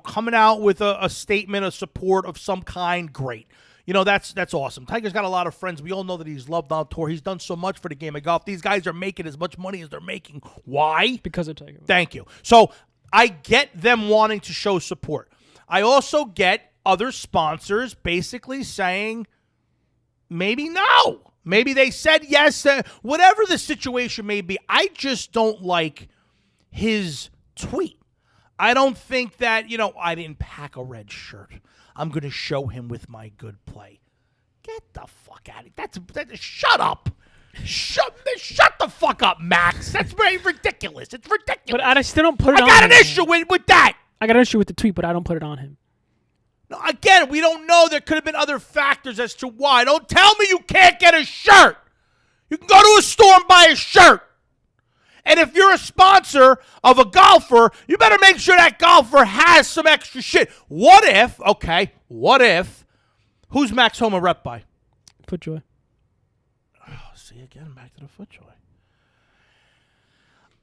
Coming out with a statement of support of some kind, great. That's awesome. Tiger's got a lot of friends. We all know that he's loved on tour. He's done so much for the game of golf. These guys are making as much money as they're making. Why? Because of Tiger. Thank you. So I get them wanting to show support. I also get other sponsors basically saying maybe no. Maybe they said yes. Whatever the situation may be, I just don't like his tweet. I don't think that, I didn't pack a red shirt. I'm going to show him with my good play. Get the fuck out of here. Shut up. Shut the fuck up, Max. That's very ridiculous. It's ridiculous. But I still don't put it on him. I got an issue with that. I got an issue with the tweet, but I don't put it on him. No, again, we don't know. There could have been other factors as to why. Don't tell me you can't get a shirt. You can go to a store and buy a shirt. And if you're a sponsor of a golfer, you better make sure that golfer has some extra shit. What if, who's Max Homa rep by? FootJoy. Oh, see, again, back to the FootJoy.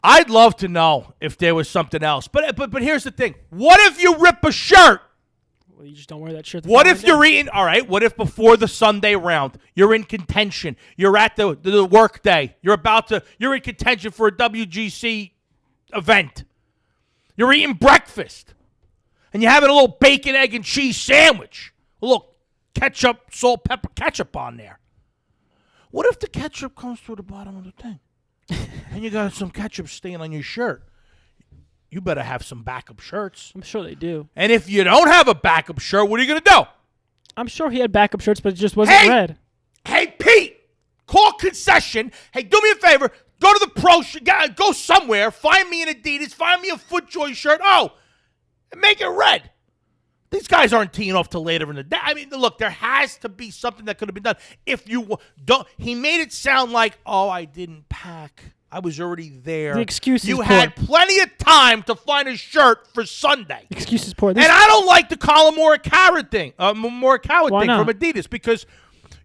I'd love to know if there was something else. But here's the thing. What if you rip a shirt? Well, you just don't wear that shirt. What if you're eating? All right. What if before the Sunday round you're in contention? You're at the work day. You're in contention for a WGC event. You're eating breakfast, and you're having a little bacon, egg, and cheese sandwich. A little ketchup, salt, pepper, ketchup on there. What if the ketchup comes through the bottom of the thing, and you got some ketchup stain on your shirt? You better have some backup shirts. I'm sure they do. And if you don't have a backup shirt, what are you going to do? I'm sure he had backup shirts, but it just wasn't red. Hey, Pete, call concession. Hey, do me a favor. Go to the pro go somewhere. Find me an Adidas. Find me a FootJoy shirt. Oh, and make it red. These guys aren't teeing off till later in the day. I mean, look, there has to be something that could have been done. If you don't, he made it sound like, oh, I didn't pack. I was already there. The excuse is You poor. had plenty of time to find a shirt for Sunday. Excuse is poor. And I don't like the Colin Morikawa thing from not? Adidas, because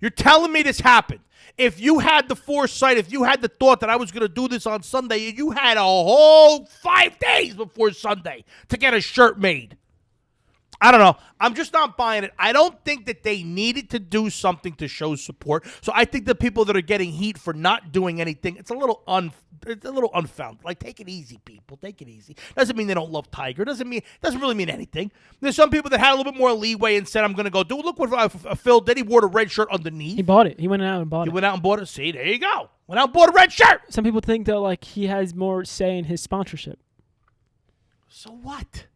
you're telling me this happened. If you had the foresight, if you had the thought that I was going to do this on Sunday, you had a whole 5 days before Sunday to get a shirt made. I don't know. I'm just not buying it. I don't think that they needed to do something to show support. So I think the people that are getting heat for not doing anything, it's a little unfounded. Like, take it easy, people. Take it easy. Doesn't mean they don't love Tiger. Doesn't really mean anything. There's some people that had a little bit more leeway and said, I'm going to go do it. Look what Phil did. He wore the red shirt underneath. He bought it. He went out and bought it. He went out and bought it. See, there you go. Went out and bought a red shirt. Some people think, though, like he has more say in his sponsorship. So what?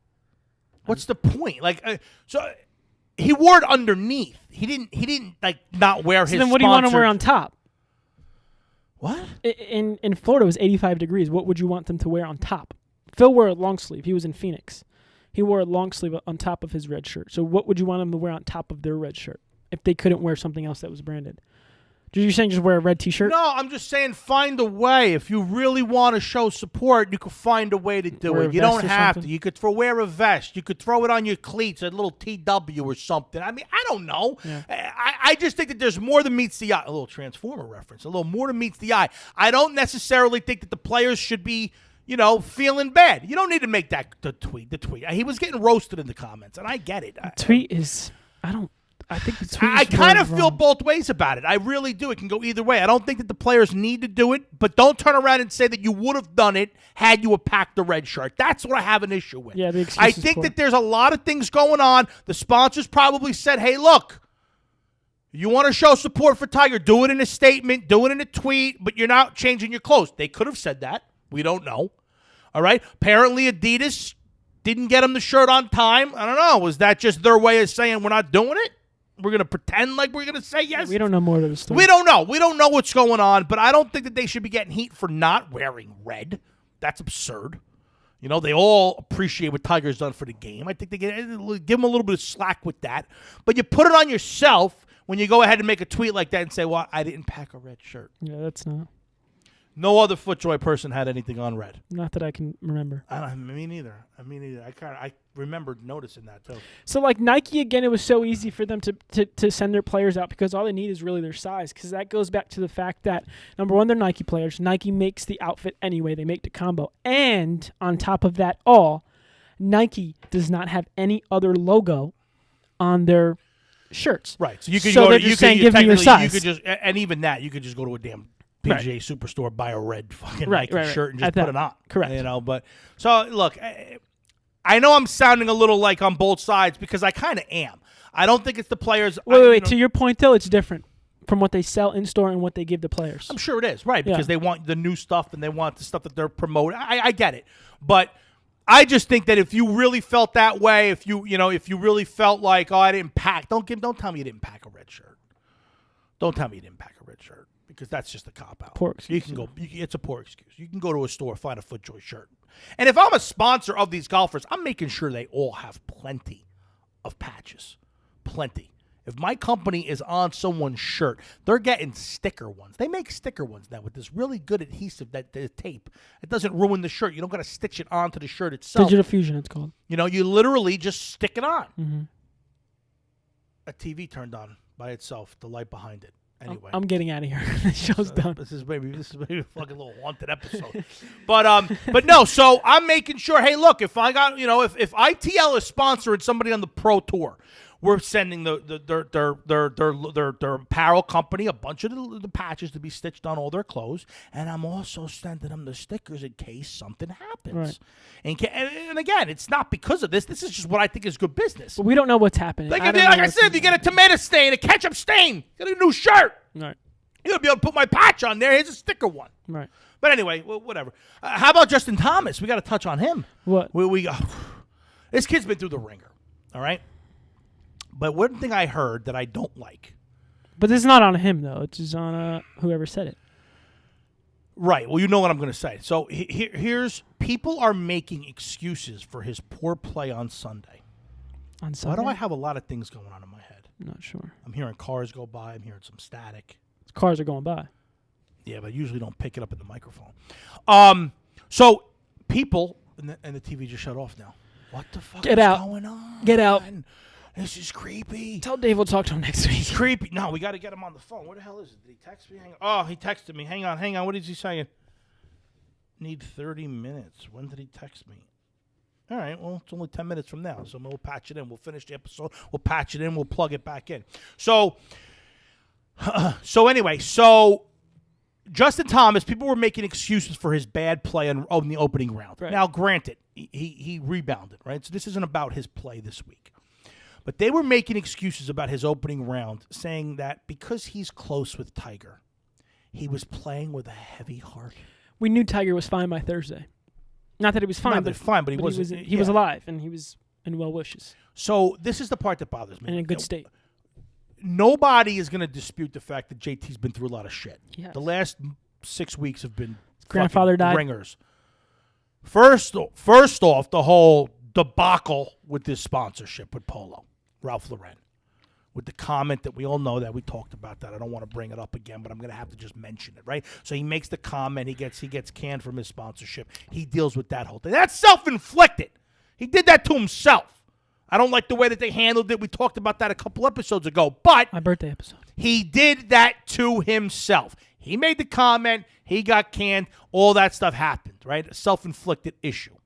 What's the point? Like, so he wore it underneath. He didn't like not wear his. So then, what do you want to wear on top? What? In Florida, it was 85 degrees. What would you want them to wear on top? Phil wore a long sleeve. He was in Phoenix. He wore a long sleeve on top of his red shirt. So what would you want them to wear on top of their red shirt if they couldn't wear something else that was branded? You're saying just wear a red T-shirt? No, I'm just saying find a way. If you really want to show support, you could find a way to do it. You don't have to. You could wear a vest. You could throw it on your cleats, a little TW or something. I mean, I don't know. Yeah. I just think that there's more than meets the eye. A little Transformer reference. A little more than meets the eye. I don't necessarily think that the players should be, feeling bad. You don't need to make that the tweet. He was getting roasted in the comments, and I get it. I think the tweet I kind of feel both ways about it. I really do. It can go either way. I don't think that the players need to do it, but don't turn around and say that you would have done it had you packed the red shirt. That's what I have an issue with. Yeah, I think that there's a lot of things going on. The sponsors probably said, hey, look, you want to show support for Tiger, do it in a statement, do it in a tweet, but you're not changing your clothes. They could have said that. We don't know. All right? Apparently Adidas didn't get him the shirt on time. I don't know. Was that just their way of saying we're not doing it? We're going to pretend like we're going to say yes? We don't know more to the story. We don't know. We don't know what's going on, but I don't think that they should be getting heat for not wearing red. That's absurd. They all appreciate what Tiger's done for the game. I think they give him a little bit of slack with that. But you put it on yourself when you go ahead and make a tweet like that and say, well, I didn't pack a red shirt. Yeah, that's not. No other FootJoy person had anything on red. Not that I can remember. Me neither. I remembered noticing that too. So like Nike again, it was so easy for them to send their players out because all they need is really their size. Because that goes back to the fact that number one, they're Nike players. Nike makes the outfit anyway. They make the combo, and on top of that, Nike does not have any other logo on their shirts. Right. So you could so go they're to just saying give me your size. You could just, and even that, you could just go to a damn PGA Superstore, buy a red fucking Nike shirt and just put it on. Correct. But so look, I know I'm sounding a little like on both sides because I kind of am. I don't think it's the players. Wait. To your point though, it's different from what they sell in store and what they give the players. I'm sure it is, right? Because they want the new stuff and they want the stuff that they're promoting. I get it, but I just think that if you really felt that way, if you really felt like, oh, I didn't pack, don't tell me you didn't pack a red shirt. Don't tell me you didn't pack a red shirt. Because that's just a cop-out. Poor excuse. It's a poor excuse. You can go to a store, find a FootJoy shirt. And if I'm a sponsor of these golfers, I'm making sure they all have plenty of patches. Plenty. If my company is on someone's shirt, they're getting sticker ones. They make sticker ones now with this really good adhesive, that the tape. It doesn't ruin the shirt. You don't got to stitch it onto the shirt itself. Digital fusion, it's called. You literally just stick it on. Mm-hmm. A TV turned on by itself, the light behind it. Anyway, I'm getting out of here. The show's done. This is maybe a fucking little haunted episode. But no. So I'm making sure. Hey, look, if I got if ITL is sponsoring somebody on the Pro Tour, we're sending their apparel company a bunch of the patches to be stitched on all their clothes, and I'm also sending them the stickers in case something happens. Right. And again, it's not because of this. This is just what I think is good business. But we don't know what's happening. Like I said, if you get a tomato stain, a ketchup stain, get a new shirt. Right. You're going to be able to put my patch on there. Here's a sticker one. Right. But anyway, whatever. How about Justin Thomas? We got to touch on him. What? This kid's been through the ringer, all right? But one thing I heard that I don't like. But this is not on him, though. It's just on whoever said it. Right. Well, you know what I'm going to say. So here's people are making excuses for his poor play on Sunday. On Sunday? Why do I have a lot of things going on in my head? I'm not sure. I'm hearing cars go by. I'm hearing some static. Cars are going by. Yeah, but I usually don't pick it up at the microphone. So people, and the TV just shut off now. What the fuck is going on? Get out. This is creepy. Tell Dave we'll talk to him next week. It's creepy. No, we got to get him on the phone. Where the hell is it? Did he text me? He texted me. Hang on. What is he saying? Need 30 minutes. When did he text me? All right, well, it's only 10 minutes from now, so we'll patch it in. We'll finish the episode. We'll patch it in. We'll plug it back in. So anyway, Justin Thomas, people were making excuses for his bad play in the opening round. Right. Now, granted, he rebounded, right? So this isn't about his play this week. But they were making excuses about his opening round, saying that because he's close with Tiger, he was playing with a heavy heart. We knew Tiger was fine by Thursday. Not that he was fine, but he wasn't. He was alive, and he was in well wishes. So this is the part that bothers me. In a good state. Nobody is going to dispute the fact that JT's been through a lot of shit. Yes. The last 6 weeks have been grandfather died. Ringers. First off, the whole debacle with this sponsorship with Polo, Ralph Lauren, with the comment that we all know that we talked about that. I don't want to bring it up again, but I'm going to have to just mention it, right? So he makes the comment. He gets canned from his sponsorship. He deals with that whole thing. That's self-inflicted. He did that to himself. I don't like the way that they handled it. We talked about that a couple episodes ago, but my birthday episode. He did that to himself. He made the comment. He got canned. All that stuff happened, right? A self-inflicted issue.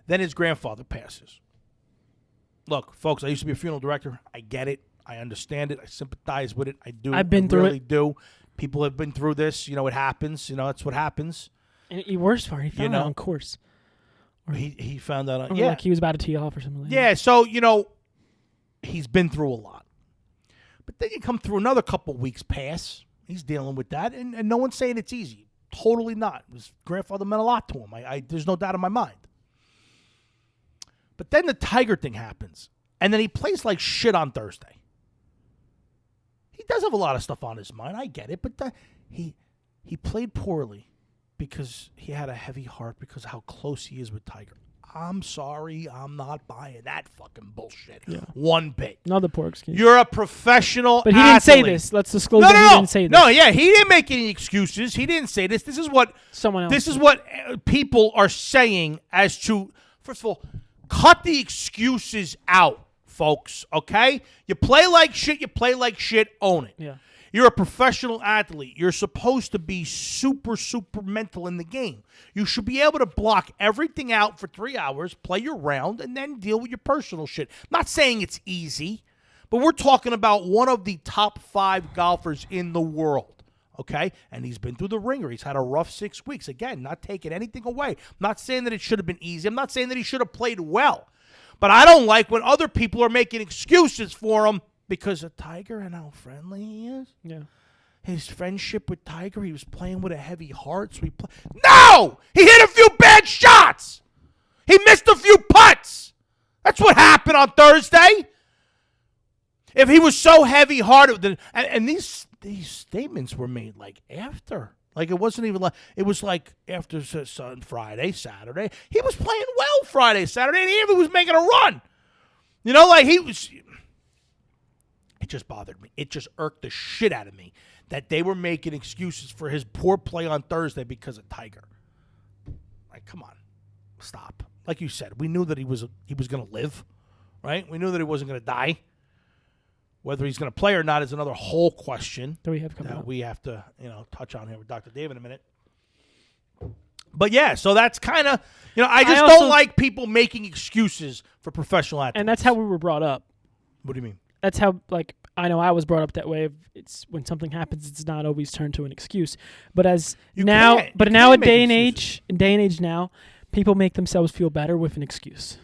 Then his grandfather passes. Look, folks, I used to be a funeral director. I get it. I understand it. I sympathize with it. I do. I've been through really it. Do. People have been through this. It happens. That's what happens. And the worst part, he found out on course. Or he found out on, like he was about to tee off or something like that. Yeah, so, he's been through a lot. But then you come through another couple weeks pass. He's dealing with that, and no one's saying it's easy. Totally not. His grandfather meant a lot to him. There's no doubt in my mind. But then the Tiger thing happens, and then he plays like shit on Thursday. He does have a lot of stuff on his mind. I get it, but he played poorly because he had a heavy heart because of how close he is with Tiger. I'm sorry, I'm not buying that fucking bullshit. Yeah. One bit. Another poor excuse. You're a professional But he athlete. didn't say this. Let's disclose that he didn't say this. No, yeah, he didn't make any excuses. He didn't say this. This is what someone else. This is what people are saying as to, first of all, cut the excuses out, folks, okay? You play like shit, own it. Yeah. You're a professional athlete. You're supposed to be super, super mental in the game. You should be able to block everything out for 3 hours, play your round, and then deal with your personal shit. I'm not saying it's easy, but we're talking about one of the top 5 golfers in the world, okay? And he's been through the ringer. He's had a rough 6 weeks. Again, not taking anything away. I'm not saying that it should have been easy. I'm not saying that he should have played well. But I don't like when other people are making excuses for him because of Tiger and how friendly he is. Yeah. His friendship with Tiger, he was playing with a heavy heart. So No! He hit a few bad shots! He missed a few putts! That's what happened on Thursday. If he was so heavy-hearted, and these statements were made like after. Like it wasn't even like, it was like after Friday, Saturday. He was playing well Friday, Saturday, and he even was making a run. Like he was. It just bothered me. It just irked the shit out of me that they were making excuses for his poor play on Thursday because of Tiger. Like, come on, stop. Like you said, we knew that he was going to live, right? We knew that he wasn't going to die. Whether he's going to play or not is another whole question that we have coming up. We have to, touch on here with Dr. Dave in a minute. But yeah, so that's kind of, I just don't like people making excuses for professional athletes. And that's how we were brought up. What do you mean? That's how, I know I was brought up that way. It's when something happens, it's not always turned to an excuse. But in a day and age now, people make themselves feel better with an excuse.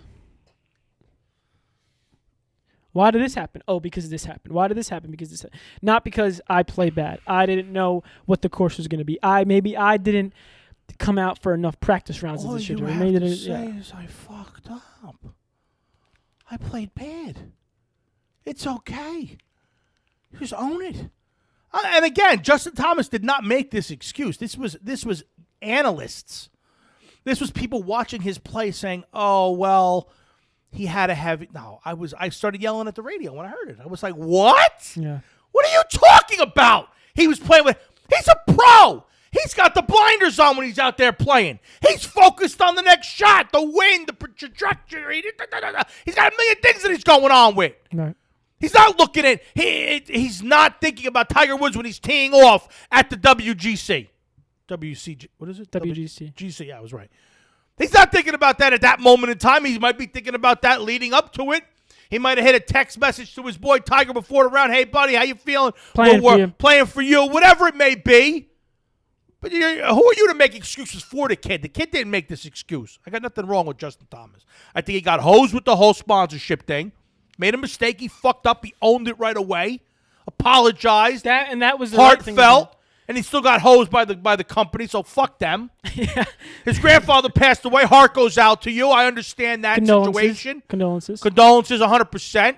Why did this happen? Oh, because this happened. Why did this happen? Because this happened. Not because I played bad. I didn't know what the course was going to be. Maybe I didn't come out for enough practice rounds as I should have. All you have to say is I fucked up. I played bad. It's okay. Just own it. And again, Justin Thomas did not make this excuse. This was analysts. This was people watching his play saying, "Oh well, he had a heavy." No, I started yelling at the radio when I heard it. I was like, "What? Yeah. What are you talking about?" He was playing with. He's a pro. He's got the blinders on when he's out there playing. He's focused on the next shot, the wind, the trajectory. He's got a million things that he's going on with. Right. He's not looking at. He's not thinking about Tiger Woods when he's teeing off at the WGC. WCG. What is it? WGC. GC. Yeah, I was right. He's not thinking about that at that moment in time. He might be thinking about that leading up to it. He might have hit a text message to his boy Tiger before the round. Hey, buddy, how you feeling? Playing for you. Whatever it may be. But who are you to make excuses for the kid? The kid didn't make this excuse. I got nothing wrong with Justin Thomas. I think he got hosed with the whole sponsorship thing. Made a mistake. He fucked up. He owned it right away. Apologized. That was the heartfelt. Right thing and he still got hosed by the company, so fuck them. Yeah. His grandfather passed away. Heart goes out to you. I understand that situation. Condolences, 100%.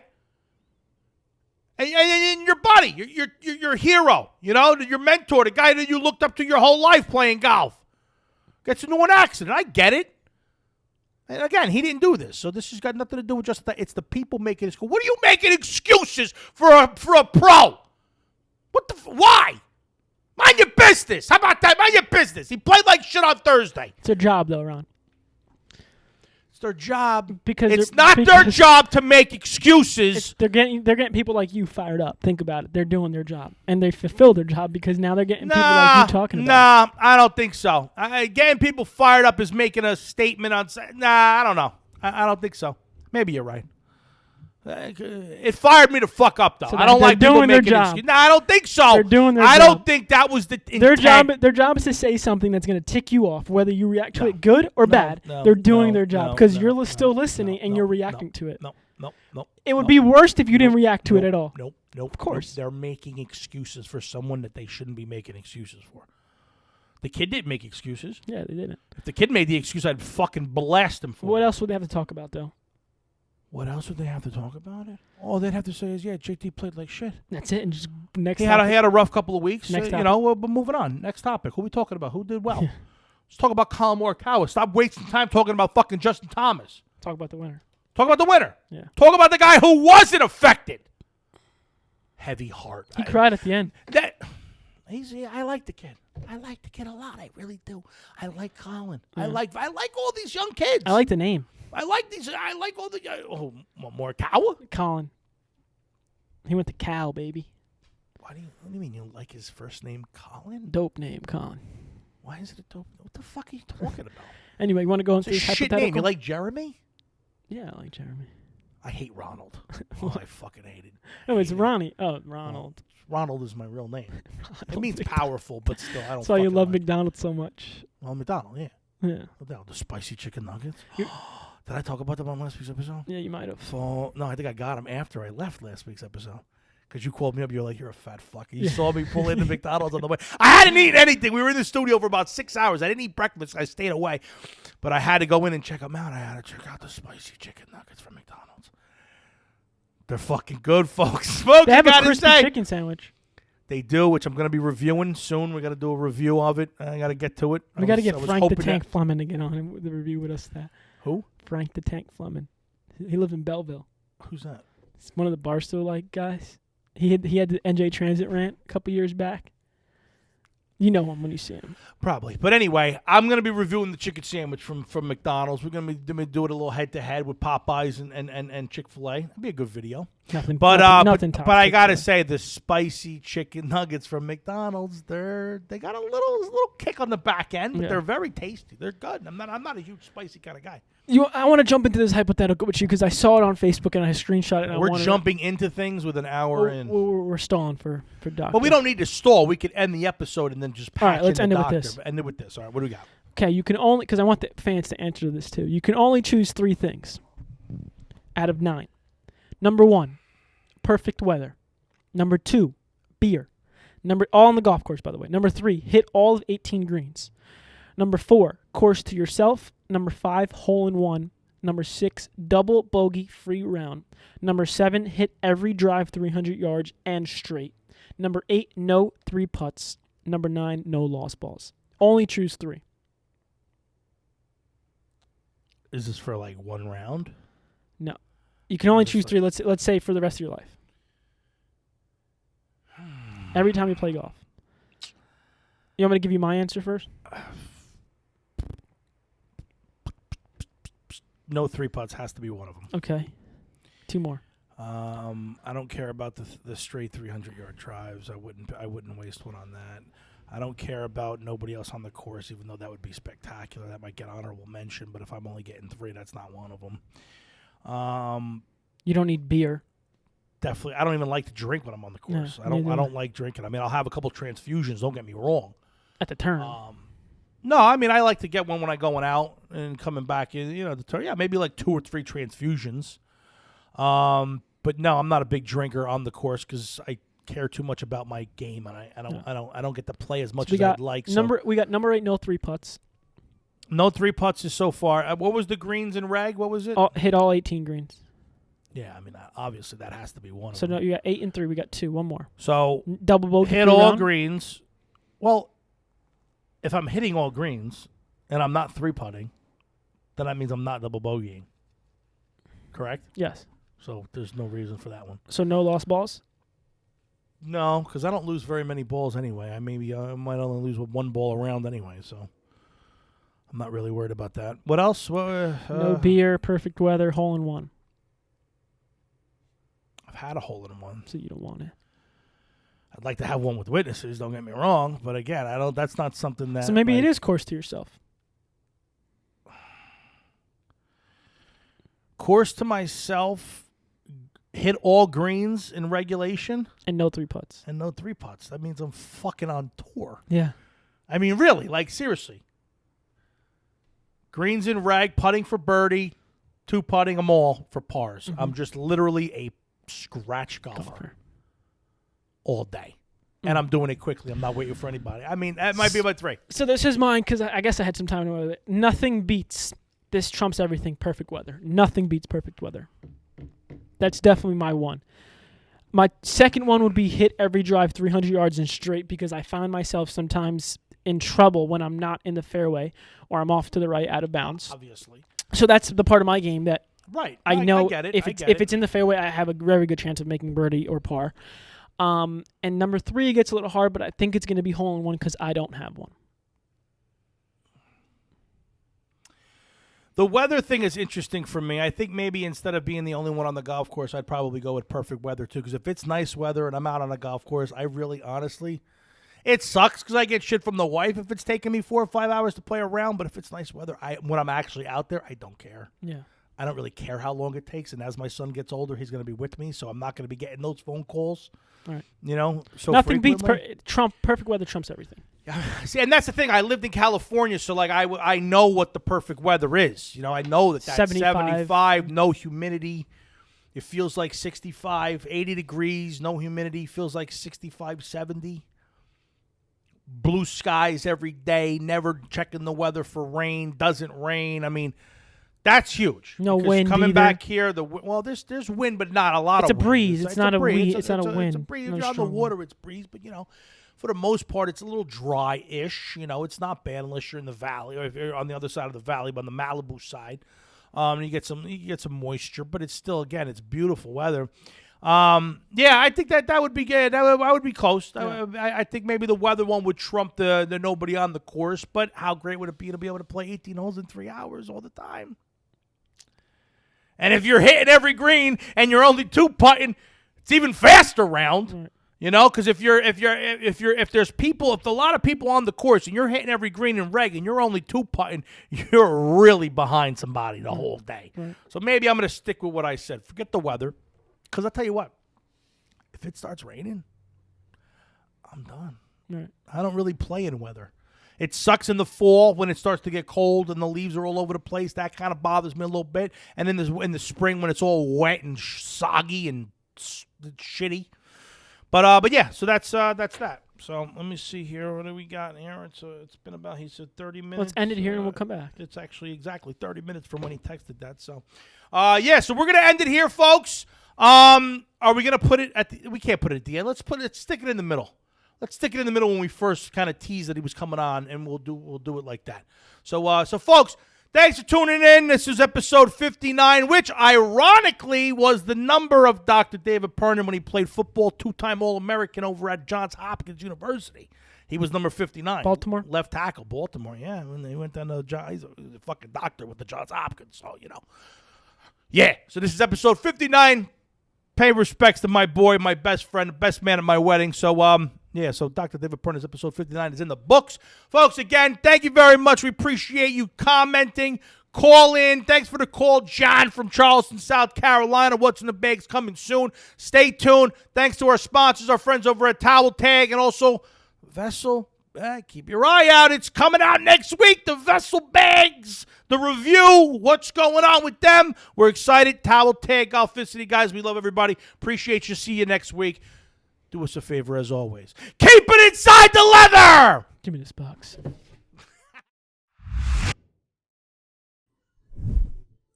And your buddy, your hero, your mentor, the guy that you looked up to your whole life playing golf, gets into an accident. I get it. And again, he didn't do this, so this has got nothing to do with just that. It's the people making excuses. What are you making excuses for a pro? Why? Mind your business. How about that? Mind your business. He played like shit on Thursday. It's their job, though, Ron. It's their job. Because it's not their job to make excuses. They're getting people like you fired up. Think about it. They're doing their job, and they fulfill their job because now they're getting people like you talking about it. I don't think so. Getting people fired up is making a statement on. I don't know. I don't think so. Maybe you're right. It fired me to fuck up, though. So I don't like people doing their making job. excuses. No, I don't think so. They're doing their I job. don't think that was the intent. Their job is to say something that's going to tick you off, whether you react to it good or bad. They're doing their job because you're still listening and you're reacting to it. No. It would be worse if you didn't react to it at all. Nope. Of course. They're making excuses for someone that they shouldn't be making excuses for. The kid didn't make excuses. Yeah, they didn't. If the kid made the excuse, I'd fucking blast him for it. What else would they have to talk about, though? What else would they have to talk about it? All they'd have to say is, yeah, JT played like shit. That's it. And just next He had a rough couple of weeks. Next we're moving on. Next topic. Who are we talking about? Who did well? Let's talk about Colin Morikawa. Stop wasting time talking about fucking Justin Thomas. Talk about the winner. Talk about the winner. Yeah. Talk about the guy who wasn't affected. Heavy heart. He cried at the end. I like the kid. I like the kid a lot. I really do. I like Colin. Yeah. I like all these young kids. I like the name. I like all the Morikawa. Colin. He went to Cal, baby. What do you mean you like his first name, Colin? Dope name, Colin. Why is it a dope? What the fuck are you talking about? Anyway, you want to go into It's a this shit hypothetical? name. You like Jeremy? Yeah, I like Jeremy. I hate Ronald. I fucking hate it. Oh, it's Ronnie. Oh, Ronald. Ronald is my real name. It means powerful, but still, I don't. That's why you love like McDonald's so much. Well, McDonald, yeah. Yeah. The spicy chicken nuggets. Did I talk about them on last week's episode? Yeah, you might have. No, I think I got them after I left last week's episode. Because you called me up, you're like, you're a fat fuck. You saw me pull into McDonald's on the way. I hadn't eaten anything. We were in the studio for about 6 hours. I didn't eat breakfast. I stayed away. But I had to go in and check them out. I had to check out the spicy chicken nuggets from McDonald's. They're fucking good, folks. Smoke, They have a crispy say. chicken sandwich. They do, which I'm going to be reviewing soon. We're going to do a review of it. I got to get to it. We got to get Frank the Tank Fleming to get on with the review with us. Who? Frank the Tank Fleming. He lives in Belleville. Who's that? It's one of the Barstool guys. He had the NJ Transit rant a couple years back. You know him when you see him. Probably. But anyway, I'm going to be reviewing the chicken sandwich from McDonald's. We're going to be doing a little head-to-head with Popeyes and Chick-fil-A. It'll be a good video. Nothing But I got to Chick-fil-A. say, the spicy chicken nuggets from McDonald's, they got a little kick on the back end, but they're very tasty. They're good. I'm not a huge spicy kind of guy. I want to jump into this hypothetical with you because I saw it on Facebook and I screenshot it. And We're jumping into things with an hour in. We're stalling for Doctor. But we don't need to stall. We could end the episode and then just patch All right, let's in end the it with doctor. this. End it with this. All right, what do we got? Okay, you can only, because I want the fans to answer this too. You can only choose 3 things out of 9. Number 1, perfect weather. Number 2, beer. All on the golf course, by the way. Number 3, hit all of 18 greens. Number 4, course to yourself. Number 5, hole in one. Number 6, double bogey free round. Number 7, hit every drive 300 yards and straight. Number 8, no 3 putts. Number 9, no lost balls. Only choose 3. Is this for like one round? No. You can only Just choose like- 3, let's say for the rest of your life. Every time you play golf. You want me to give you my answer first? No 3 putts has to be one of them. Okay. 2 more. I don't care about the straight 300-yard drives. I wouldn't waste one on that. I don't care about nobody else on the course, even though that would be spectacular. That might get honorable mention, but if I'm only getting 3, that's not one of them. You don't need beer. Definitely, I don't even like to drink when I'm on the course. No, neither I do don't like drinking. I mean, I'll have a couple transfusions. Don't get me wrong. At the turn. No, I mean, I like to get one when I'm going out and coming back in. You know, the turn. Yeah, maybe like 2 or 3 transfusions. But no, I'm not a big drinker on the course because I care too much about my game, and I don't get to play as much as I'd like. So. We got number 8, no 3 putts. No 3 putts is so far. What was the greens and reg? What was it? Hit all 18 greens. Yeah, I mean, obviously that has to be one. So of no, them. you got 8 and 3. We got 2. One more. So Double bogey hit free all round. greens. Well, if I'm hitting all greens and I'm not 3 putting, then that means I'm not double bogeying. Correct? Yes. So there's no reason for that one. So no lost balls. No, because I don't lose very many balls anyway. I might only lose with 1 ball around anyway, so I'm not really worried about that. What else? No beer, perfect weather, hole in one. I've had a hole in one. So you don't want it. I'd like to have one with witnesses. Don't get me wrong, but again, I don't. That's not something that. So maybe like, it is course to yourself. Course to myself. Hit all greens in regulation And no 3 putts. and no 3 putts. That means I'm fucking on tour. Yeah. I mean, really, like seriously. Greens in reg, putting for birdie, 2 putting them all for pars. Mm-hmm. I'm just literally a scratch golfer all day. And I'm doing it quickly. I'm not waiting for anybody. I mean, that might be about 3. So this is mine because I guess I had some time to with it. Nothing beats this trumps everything. Perfect weather. Nothing beats perfect weather. That's definitely my one. My second one would be hit every drive 300 yards and straight because I find myself sometimes in trouble when I'm not in the fairway or I'm off to the right out of bounds. Obviously. So that's the part of my game that Right. I know I get it. if it's in the fairway, I have a very good chance of making birdie or par. And number 3 gets a little hard, but I think it's going to be hole in one because I don't have one. The weather thing is interesting for me. I think maybe instead of being the only one on the golf course, I'd probably go with perfect weather too. Because if it's nice weather and I'm out on a golf course, I really, honestly, it sucks because I get shit from the wife if it's taking me 4 or 5 hours to play around. But if it's nice weather, when I'm actually out there, I don't care. Yeah. I don't really care how long it takes. And as my son gets older, he's going to be with me, so I'm not going to be getting those phone calls. All right. You know, so Nothing beats frequently. perfect weather trumps everything. See, and that's the thing. I lived in California, so like I know what the perfect weather is. You know, I know that's 75, no humidity. It feels like 65, 80 degrees, no humidity. Feels like 65, 70. Blue skies every day. Never checking the weather for rain. Doesn't rain. I mean, that's huge. No Because wind coming either. back here. There's wind, but not a lot It's of a wind. breeze. It's not a breeze. wind. It's not a wind. It's a breeze. No If you're on the strong water, it's breeze. But for the most part, it's a little dry-ish. It's not bad unless you're in the valley or if you're on the other side of the valley, but on the Malibu side, you get some moisture. But it's still, again, it's beautiful weather. Yeah, I think that would be good. I would be close. Yeah. I think maybe the weather one would trump the nobody on the course. But how great would it be to be able to play 18 holes in 3 hours all the time? And if you're hitting every green and you're only 2 putting, it's even faster round. Right. Because if there's a lot of people on the course and you're hitting every green and reg and you're only 2 putting, you're really behind somebody the whole day. Right. So maybe I'm going to stick with what I said. Forget the weather, because I'll tell you what, if it starts raining, I'm done. Right. I don't really play in weather. It sucks in the fall when it starts to get cold and the leaves are all over the place. That kind of bothers me a little bit. And then in the spring when it's all wet and soggy and shitty. But yeah, so that's that. So let me see here. What do we got here? It's been about, he said 30 minutes. Let's end it here and we'll come back. It's actually exactly 30 minutes from when he texted that. So, so we're going to end it here, folks. Are we going to put it at the, we can't put it at the end. Let's stick it in the middle. Let's stick it in the middle when we first kind of teased that he was coming on, and we'll do it like that. So folks, thanks for tuning in. This is episode 59, which ironically was the number of Dr. David Pernin when he played football, 2-time All-American over at Johns Hopkins University. He was number 59. Baltimore? Left tackle, Baltimore, yeah. When they went down to he's a fucking doctor with the Johns Hopkins, so, Yeah, so this is episode 59. Pay respects to my boy, my best friend, the best man at my wedding. So, so Dr. David Pernin's episode 59 is in the books. Folks, again, thank you very much. We appreciate you commenting. Call in. Thanks for the call, John from Charleston, South Carolina. What's in the bag's coming soon. Stay tuned. Thanks to our sponsors, our friends over at Towel Tag, and also Vessel. Keep your eye out. It's coming out next week. The Vessel bags, the review, what's going on with them. We're excited. Towel Tag, Golficity, guys. We love everybody. Appreciate you. See you next week. Do us a favor, as always. Keep it inside the leather. Give me this box.